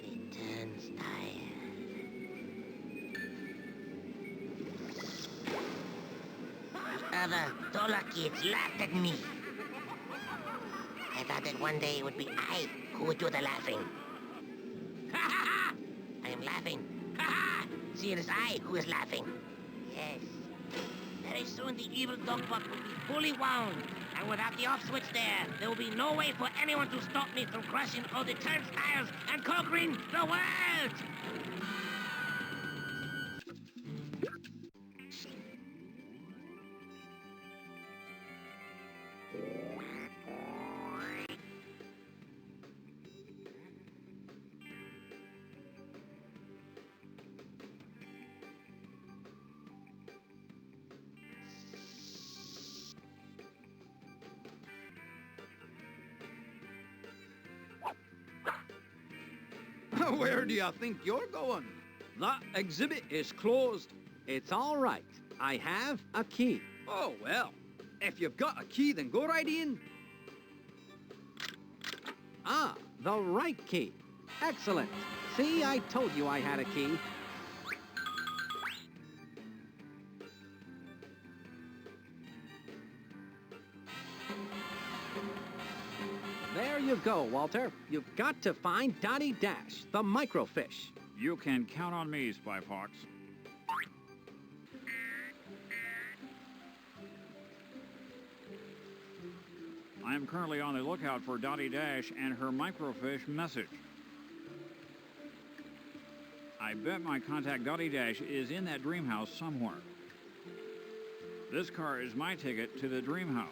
Speaker 9: The turnstile. Other taller kids laughed at me. I thought that one day it would be I who would do the laughing. Ha ha ha! I am laughing. Ha ha! See, it is I who is laughing. Yes. Very soon the evil dogbot will be fully wound. And without the off switch there will be no way for anyone to stop me from crushing all the turnstiles and conquering the world!
Speaker 12: Where do you think you're going?
Speaker 2: The exhibit is closed. It's all right. I have a key.
Speaker 12: Oh, well. If you've got a key, then go right in.
Speaker 2: Ah, the right key. Excellent. See, I told you I had a key. There you go, Walter. You've got to find Dottie Dash, the microfish.
Speaker 7: You can count on me, Spy Fox. I am currently on the lookout for Dottie Dash and her microfiche message. I bet my contact Dottie Dash is in that dream house somewhere. This car is my ticket to the dream house.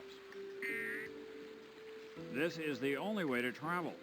Speaker 7: This is the only way to travel.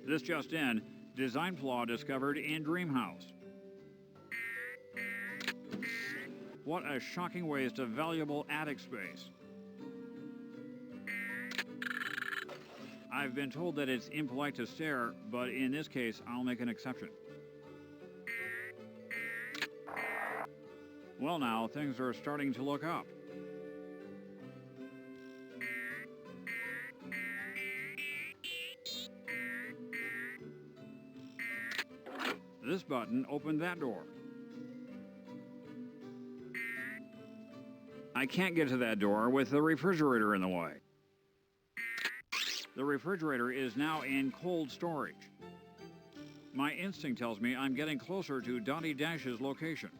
Speaker 7: This just in, design flaw discovered in Dreamhouse. What a shocking waste of valuable attic space. I've been told that it's impolite to stare, but in this case, I'll make an exception. Well now, things are starting to look up. This button opened that door. I can't get to that door with the refrigerator in the way. The refrigerator is now in cold storage. My instinct tells me I'm getting closer to Dottie Dash's location.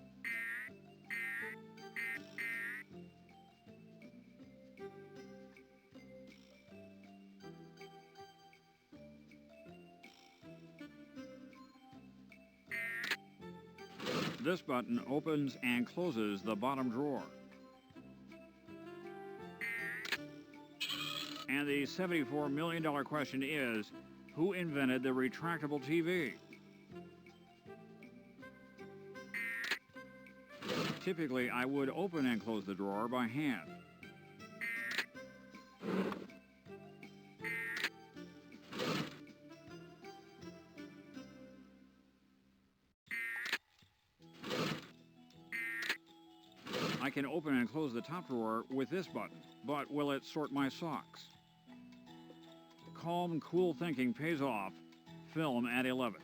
Speaker 7: This button opens and closes the bottom drawer. And the $74 million question is, who invented the retractable TV? Typically, I would open and close the drawer by hand. I can open and close the top drawer with this button, but will it sort my socks? Calm, cool thinking pays off. Film at 11.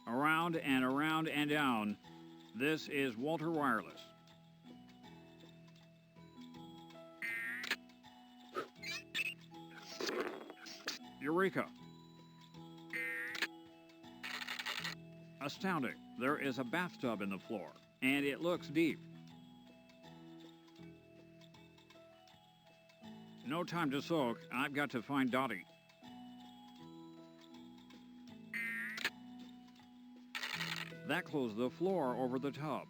Speaker 7: Around and around and down. This is Walter Wireless. Eureka! Astounding. There is a bathtub in the floor, and it looks deep. No time to soak. I've got to find Dottie. That closed the floor over the tub.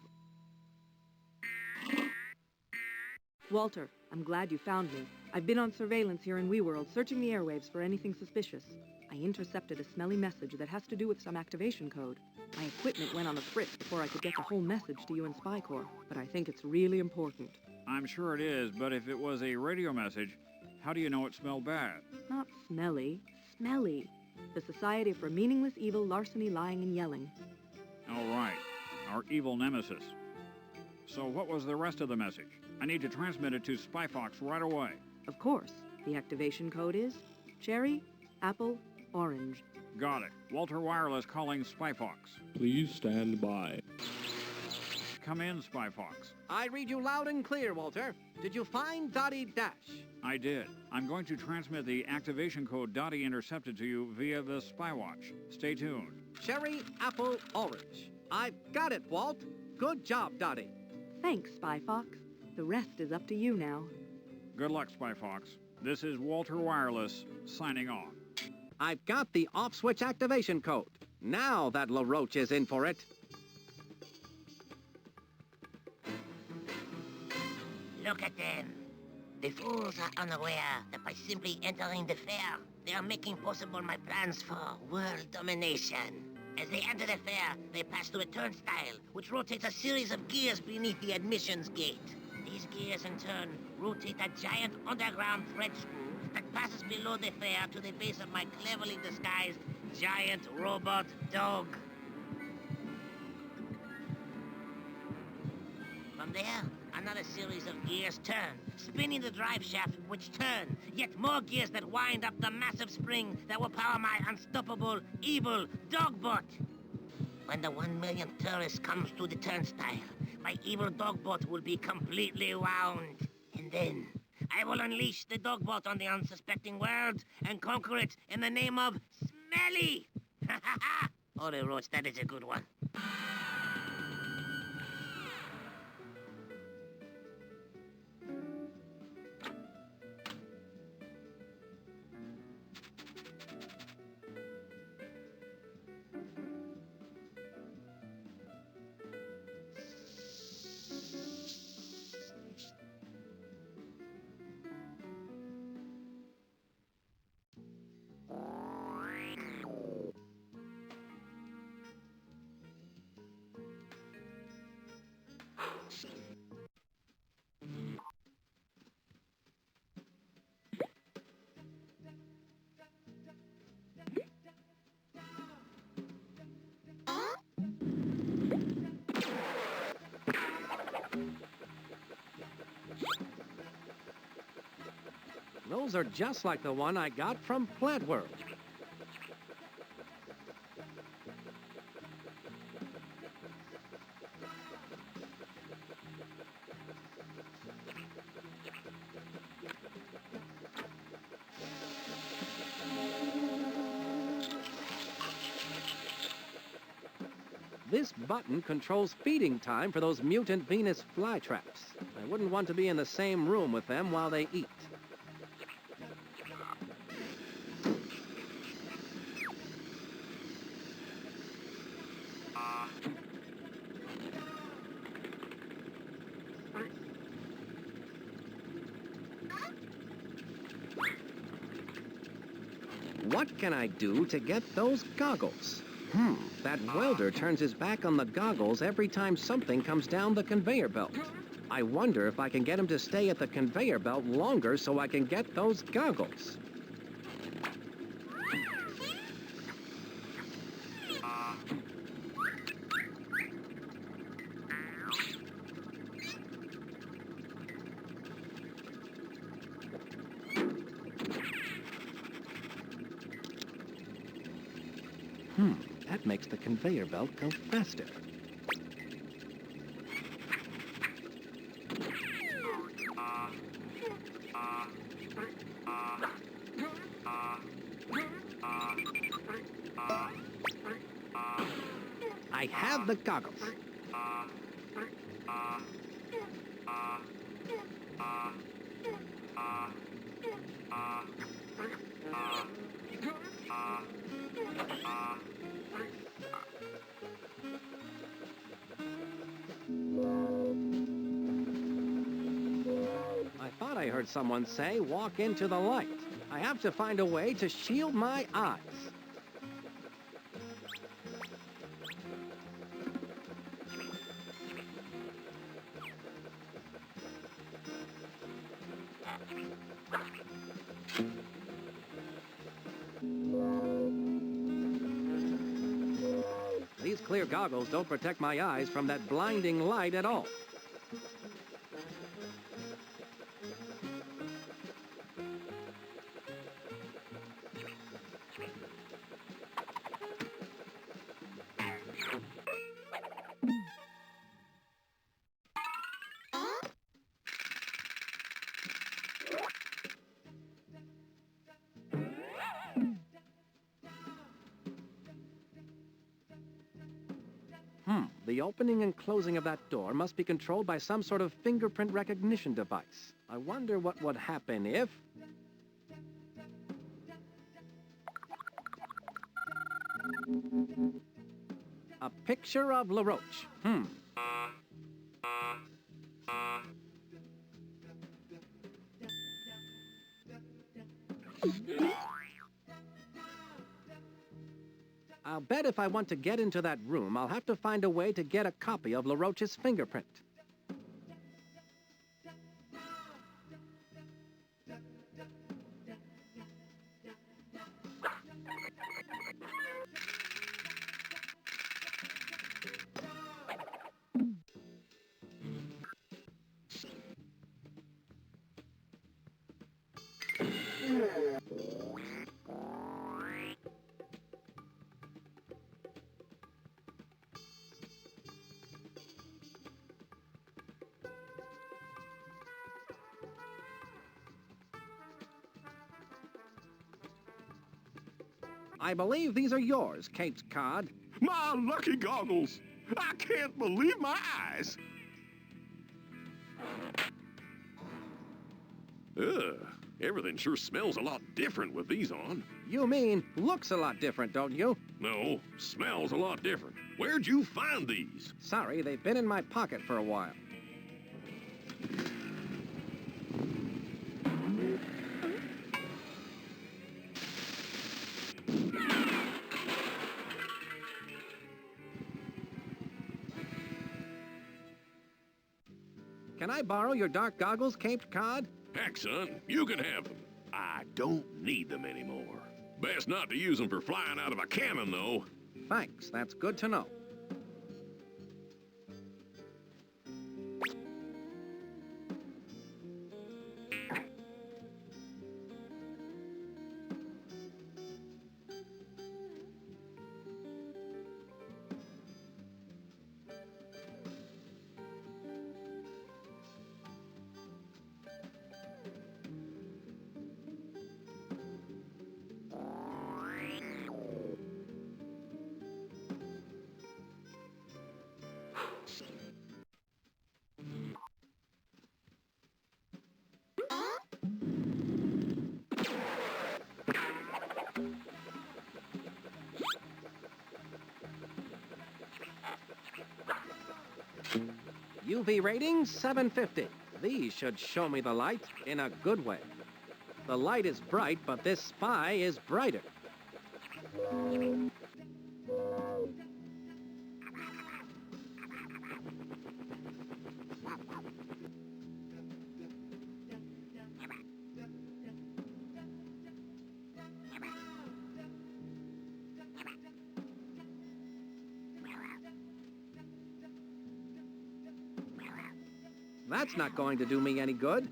Speaker 11: Walter, I'm glad you found me. I've been on surveillance here in WeWorld, searching the airwaves for anything suspicious. I intercepted a smelly message that has to do with some activation code. My equipment went on the fritz before I could get the whole message to you in Spy Corps, but I think it's really important.
Speaker 7: I'm sure it is, but if it was a radio message, how do you know it smelled bad?
Speaker 11: Not smelly, smelly. The Society for Meaningless Evil, Larceny, Lying, and Yelling.
Speaker 7: All right, our evil nemesis. So what was the rest of the message? I need to transmit it to Spy Fox right away.
Speaker 11: Of course. The activation code is cherry, apple, orange.
Speaker 7: Got it. Walter Wireless calling Spy Fox.
Speaker 1: Please stand by.
Speaker 7: Come in, Spy Fox.
Speaker 2: I read you loud and clear, Walter. Did you find Dottie Dash?
Speaker 7: I did. I'm going to transmit the activation code Dottie intercepted to you via the Spy Watch. Stay tuned.
Speaker 2: Cherry, apple, orange. I've got it, Walt. Good job, Dottie.
Speaker 11: Thanks, Spy Fox. The rest is up to you now.
Speaker 7: Good luck, Spy Fox. This is Walter Wireless, signing off.
Speaker 2: I've got the off-switch activation code. Now that LaRoche is in for it.
Speaker 9: Look at them. The fools are unaware that by simply entering the fair, they are making possible my plans for world domination. As they enter the fair, they pass through a turnstile, which rotates a series of gears beneath the admissions gate. These gears, in turn, rotate a giant underground thread screw that passes below the fair to the base of my cleverly disguised giant robot dog. From there, another series of gears turn, spinning the drive shaft, which turn. Yet more gears that wind up the massive spring that will power my unstoppable, evil Dogbot. When the 1 millionth tourist comes to the turnstile, my evil Dogbot will be completely wound. And then, I will unleash the Dogbot on the unsuspecting world and conquer it in the name of Smelly! Ha ha ha! Oh, the Roach, that is a good one.
Speaker 2: Those are just like the one I got from Plant World. This button controls feeding time for those mutant Venus flytraps. I wouldn't want to be in the same room with them while they eat. What can I do to get those goggles? That welder turns his back on the goggles every time something comes down the conveyor belt. I wonder if I can get him to stay at the conveyor belt longer so I can get those goggles. That makes the conveyor belt go faster. I have the goggles. I heard someone say, walk into the light. I have to find a way to shield my eyes. These clear goggles don't protect my eyes from that blinding light at all. The opening and closing of that door must be controlled by some sort of fingerprint recognition device. I wonder what would happen if... A picture of LaRoche. I'll bet if I want to get into that room, I'll have to find a way to get a copy of LaRoche's fingerprint. I believe these are yours, Caped Cod.
Speaker 1: My lucky goggles! I can't believe my eyes!
Speaker 4: Ugh, everything sure smells a lot different with these on.
Speaker 2: You mean looks a lot different, don't you?
Speaker 4: No, smells a lot different. Where'd you find these?
Speaker 2: Sorry, they've been in my pocket for a while. Can I borrow your dark goggles, Caped Cod?
Speaker 4: Heck, son, you can have them. I don't need them anymore. Best not to use them for flying out of a cannon, though.
Speaker 2: Thanks, that's good to know. UV rating 750. These should show me the light in a good way. The light is bright, but this spy is brighter. That's not going to do me any good.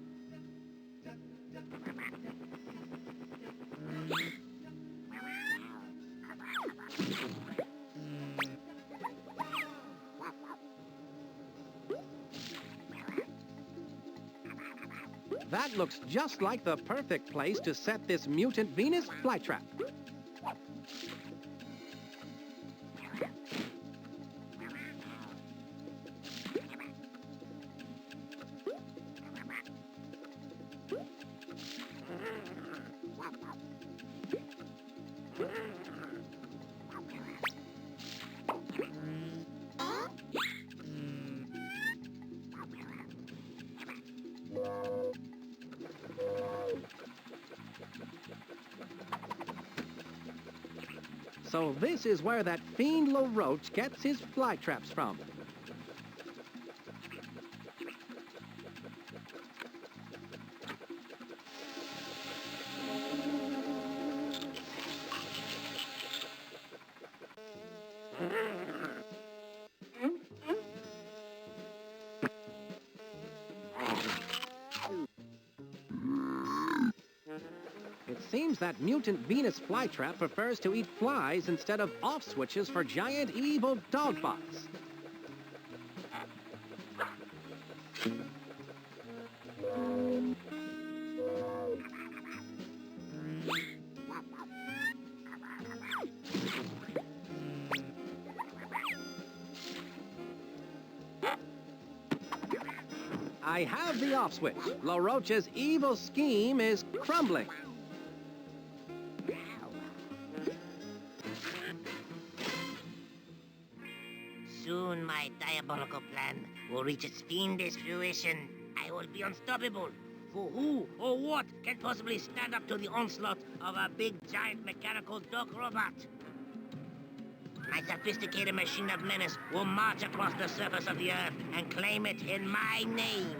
Speaker 2: That looks just like the perfect place to set this mutant Venus flytrap. So this is where that fiend LaRoche gets his fly traps from. It seems that mutant Venus flytrap prefers to eat flies instead of off switches for giant evil dog bots. I have the off switch. LaRoche's evil scheme is crumbling.
Speaker 9: Soon my diabolical plan will reach its fiendish fruition. I will be unstoppable. For who or what can possibly stand up to the onslaught of a big, giant, mechanical dog robot? My sophisticated machine of menace will march across the surface of the earth and claim it in my name.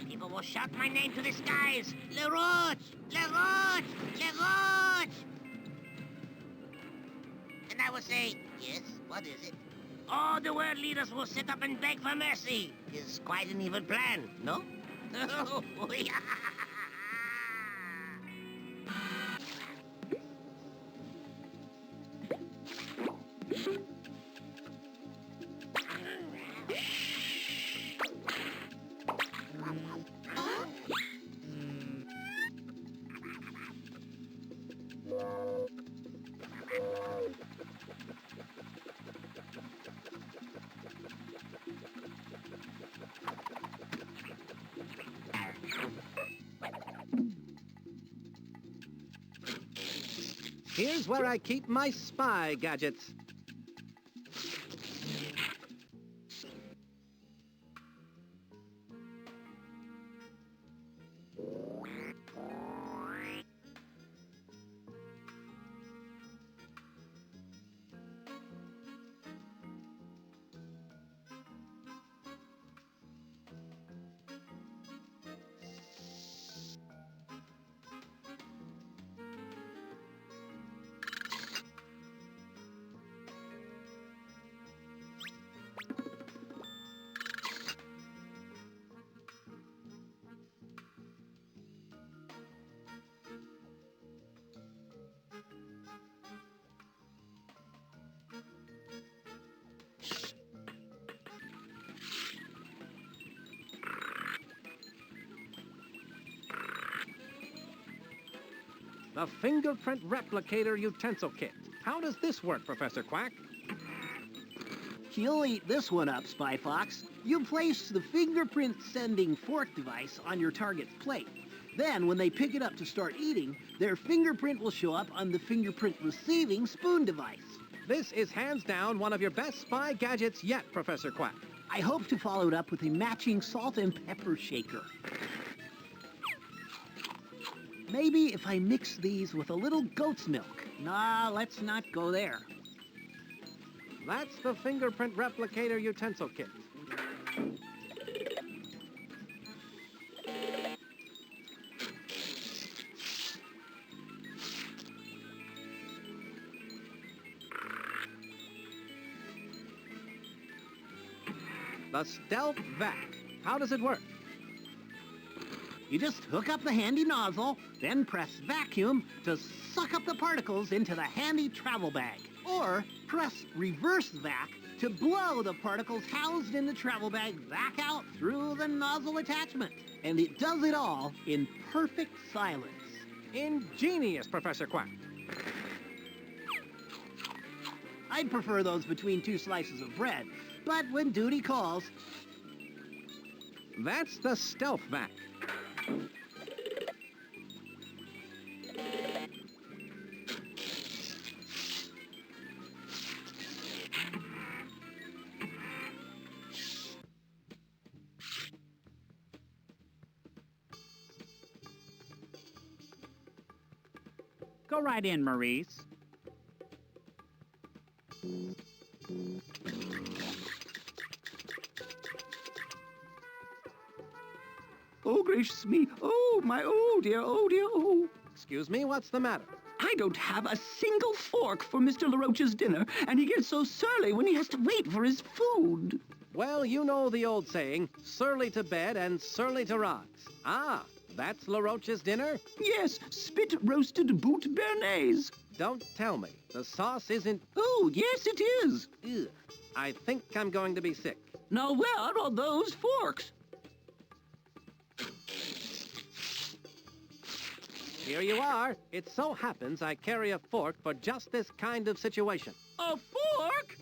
Speaker 9: People will shout my name to the skies. Le Roche! Le Roche! Le Roche! And I will say, yes, what is it? All the world leaders will sit up and beg for mercy. It's quite an evil plan, no?
Speaker 2: Here's where I keep my spy gadgets. The fingerprint replicator utensil kit. How does this work, Professor Quack?
Speaker 6: You'll eat this one up, Spy Fox. You place the fingerprint-sending fork device on your target's plate. Then, when they pick it up to start eating, their fingerprint will show up on the fingerprint-receiving spoon device.
Speaker 2: This is hands down one of your best spy gadgets yet, Professor Quack.
Speaker 6: I hope to follow it up with a matching salt and pepper shaker. Maybe if I mix these with a little goat's milk. Nah, let's not go there.
Speaker 2: That's the fingerprint replicator utensil kit. The Stealth Vac. How does it work?
Speaker 6: You just hook up the handy nozzle, then press vacuum to suck up the particles into the handy travel bag. Or press reverse vac to blow the particles housed in the travel bag back out through the nozzle attachment. And it does it all in perfect silence.
Speaker 2: Ingenious, Professor Quack.
Speaker 6: I'd prefer those between two slices of bread, but when duty calls...
Speaker 2: That's the Stealth Vac.
Speaker 7: Go right in, Maurice.
Speaker 8: Oh, gracious me. Oh, my, oh, dear, oh.
Speaker 2: Excuse me, what's the matter?
Speaker 8: I don't have a single fork for Mr. LaRoche's dinner, and he gets so surly when he has to wait for his food.
Speaker 2: Well, you know the old saying, surly to bed and surly to rise. Ah, that's LaRoche's dinner?
Speaker 8: Yes, spit-roasted boot béarnaise.
Speaker 2: Don't tell me. The sauce isn't...
Speaker 8: Oh, yes, it is.
Speaker 2: Ugh. I think I'm going to be sick.
Speaker 8: Now, where are those forks?
Speaker 2: Here you are. It so happens I carry a fork for just this kind of situation.
Speaker 8: A fork?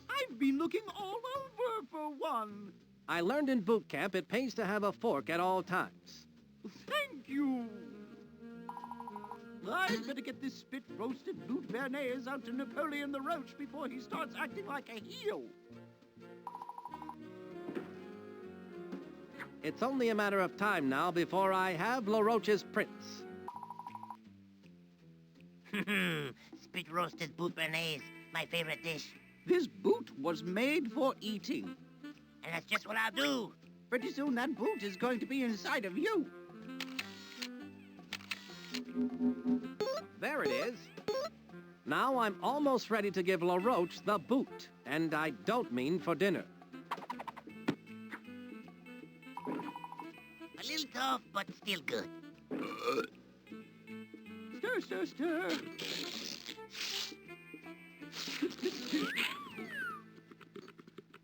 Speaker 8: I've been looking all over for one.
Speaker 2: I learned in boot camp it pays to have a fork at all times.
Speaker 8: Thank you. I'd better get this spit-roasted boot béarnaise out to Napoleon the Roach before he starts acting like a heel.
Speaker 2: It's only a matter of time now before I have LaRoche's prints.
Speaker 9: spit roasted boot bernaise, my favorite dish.
Speaker 8: This boot was made for eating.
Speaker 9: And that's just what I'll do.
Speaker 8: Pretty soon that boot is going to be inside of you.
Speaker 2: There it is. Now I'm almost ready to give LaRoche the boot, and I don't mean for dinner.
Speaker 9: A little tough, but still good.
Speaker 8: Stir, stir, stir.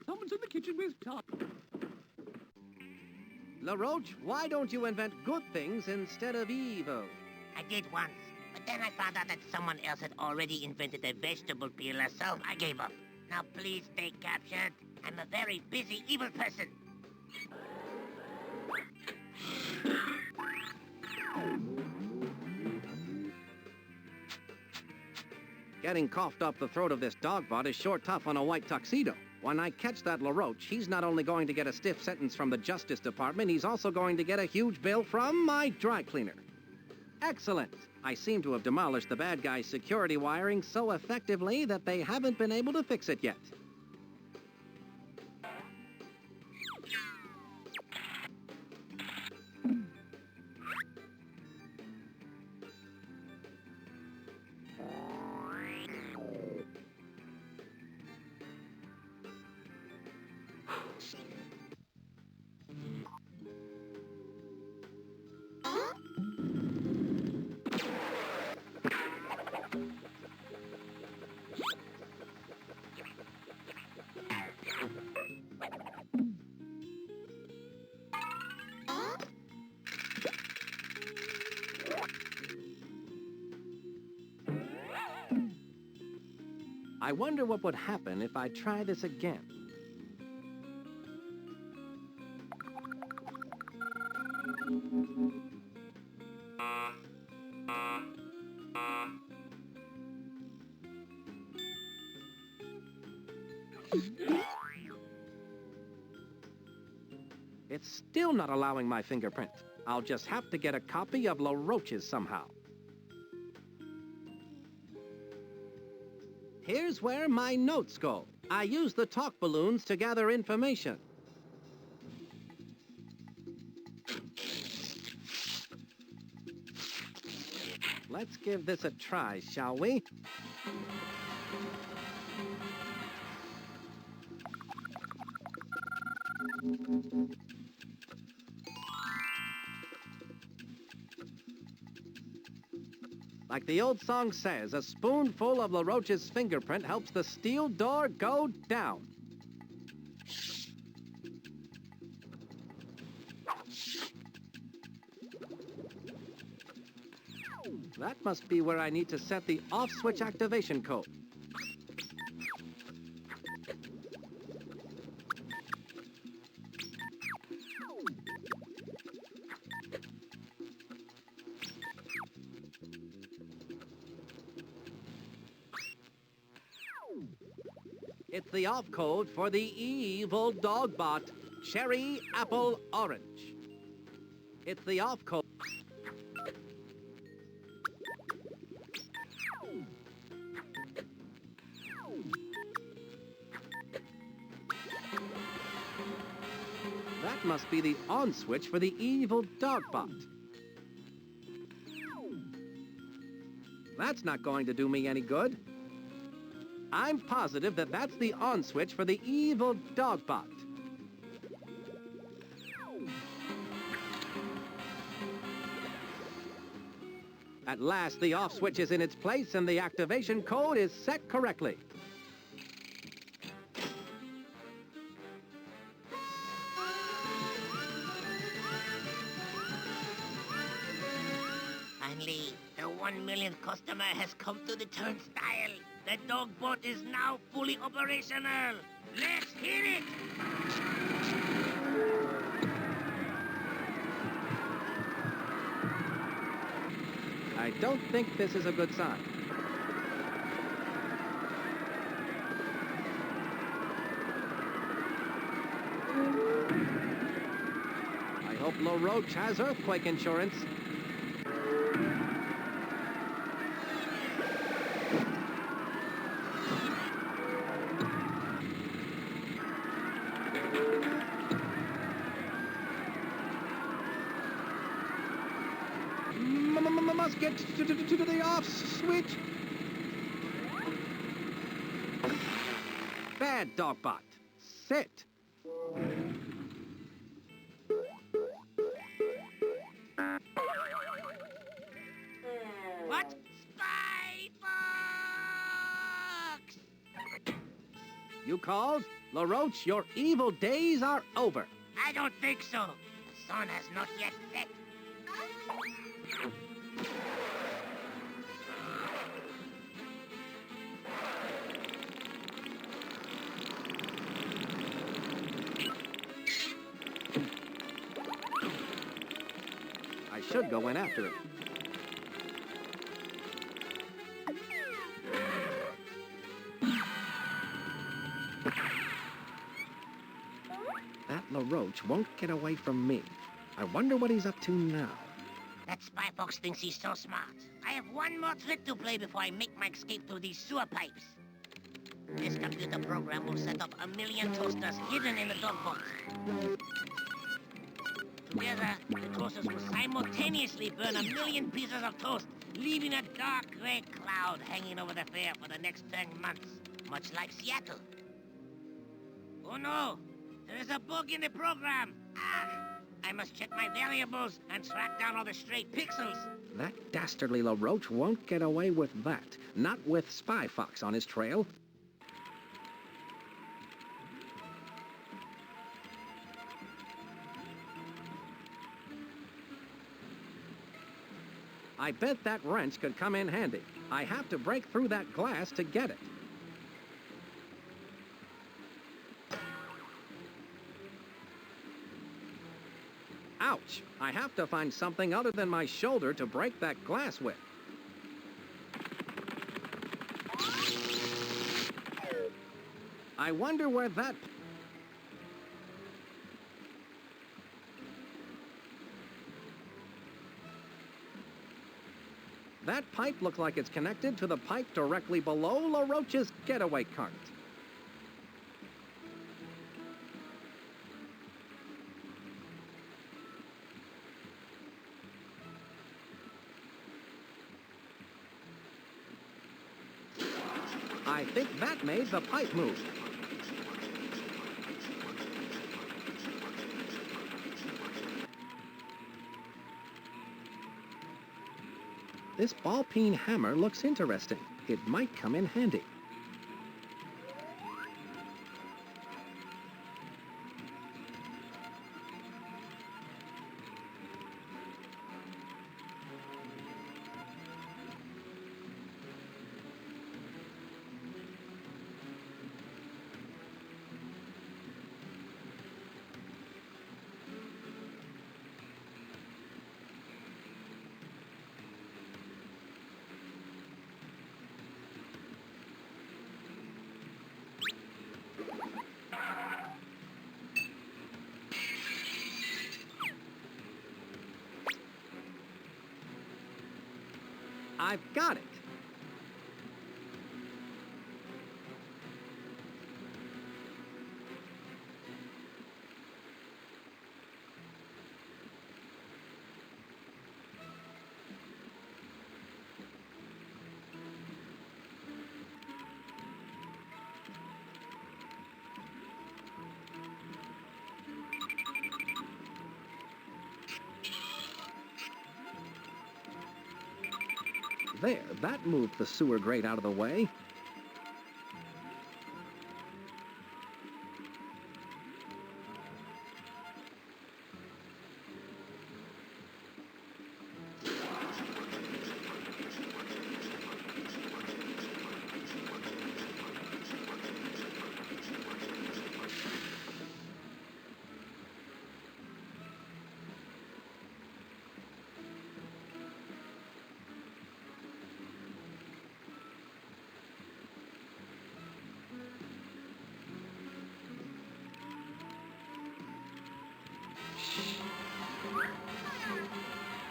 Speaker 8: Someone's in the kitchen with top.
Speaker 2: LaRoche, why don't you invent good things instead of evil?
Speaker 9: I did once, but then I found out that someone else had already invented a vegetable peeler, so I gave up. Now please stay captured. I'm a very busy evil person.
Speaker 2: Getting coughed up the throat of this dogbot is sure tough on a white tuxedo. When I catch that LaRoche, he's not only going to get a stiff sentence from the Justice Department, he's also going to get a huge bill from my dry cleaner. Excellent. I seem to have demolished the bad guy's security wiring so effectively that they haven't been able to fix it yet. I wonder what would happen if I try this again. It's still not allowing my fingerprint. I'll just have to get a copy of LaRoche's somehow. Here's where my notes go. I use the talk balloons to gather information. Let's give this a try, shall we? Like the old song says, a spoonful of LaRoche's fingerprint helps the steel door go down. That must be where I need to set the off-switch activation code. It's the off code for the evil dogbot, Cherry Apple Orange. It's the off code. That must be the on switch for the evil dogbot. That's not going to do me any good. I'm positive that that's the on switch for the evil dogbot. At last, the off switch is in its place and the activation code is set correctly.
Speaker 9: Finally, the 1 millionth customer has come to the turnstile. The dogbot is now fully operational. Let's hear it!
Speaker 2: I don't think this is a good sign. I hope LaRoche has earthquake insurance. must get to the off switch. Bad, Dogbot. Sit.
Speaker 9: What? Spy Fox!
Speaker 2: You called? LaRoche, your evil days are over.
Speaker 9: I don't think so. The sun has not yet set.
Speaker 2: I should go in after it. That LaRoche won't get away from me. I wonder what he's up to now.
Speaker 9: That Spy Fox thinks he's so smart. I have one more trick to play before I make my escape through these sewer pipes. This computer program will set up 1,000,000 toasters hidden in the dog box. Together, the toasters will simultaneously burn 1,000,000 pieces of toast, leaving a dark gray cloud hanging over the fair for the next 10 months, much like Seattle. Oh no! There is a bug in the program! Ah! I must check my variables and track down all the stray pixels.
Speaker 2: That dastardly LaRoche won't get away with that. Not with Spy Fox on his trail. I bet that wrench could come in handy. I have to break through that glass to get it. Ouch! I have to find something other than my shoulder to break that glass with. I wonder where that... That pipe looks like it's connected to the pipe directly below LaRoche's getaway cart. I think that made the pipe move. This ball-peen hammer looks interesting. It might come in handy. I've got it. There, that moved the sewer grate out of the way.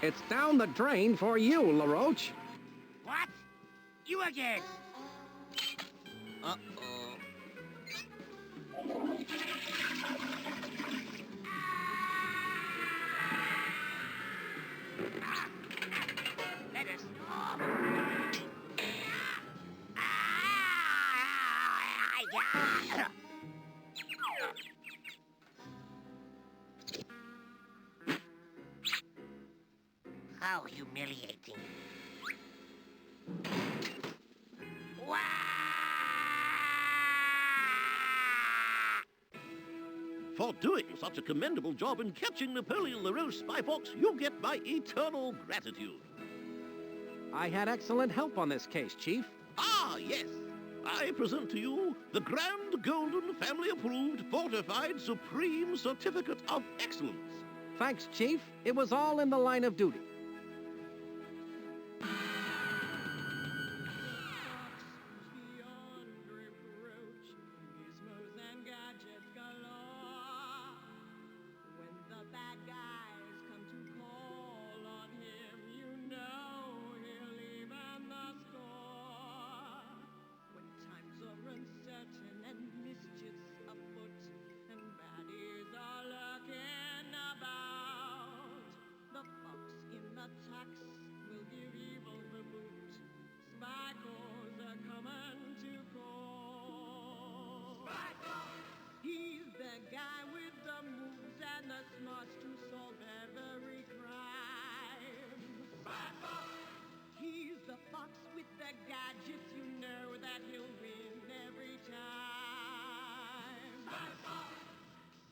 Speaker 2: It's down the drain for you, LaRoche.
Speaker 9: What? You again? Uh-oh. Let Yeah. How humiliating. Wah!
Speaker 4: For doing such a commendable job in catching Napoleon LaRoche, Spy Fox, you get my eternal gratitude.
Speaker 2: I had excellent help on this case, Chief.
Speaker 4: Ah, yes. I present to you the Grand Golden Family Approved Fortified Supreme Certificate of Excellence.
Speaker 2: Thanks, Chief. It was all in the line of duty.
Speaker 15: Guy with the moves and the smarts to solve every crime. He's the fox with the gadgets, you know that he'll win every time.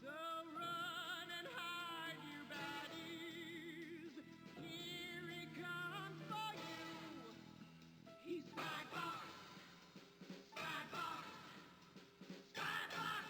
Speaker 15: So run and hide, you baddies. Here he comes for you. He's Spy Fox. Spy Fox. Spy Fox.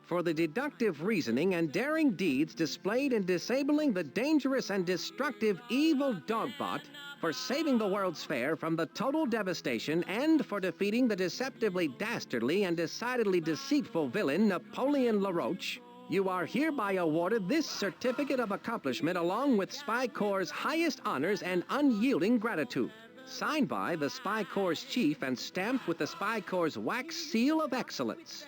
Speaker 2: For the deductive reasoning and daring deeds displayed in disabling the dangerous and destructive evil Dogbot, for saving the World's Fair from the total devastation, and for defeating the deceptively dastardly and decidedly deceitful villain Napoleon LaRoche, you are hereby awarded this certificate of accomplishment along with Spy Corps' highest honors and unyielding gratitude. Signed by the Spy Corps Chief and stamped with the Spy Corps' wax seal of excellence.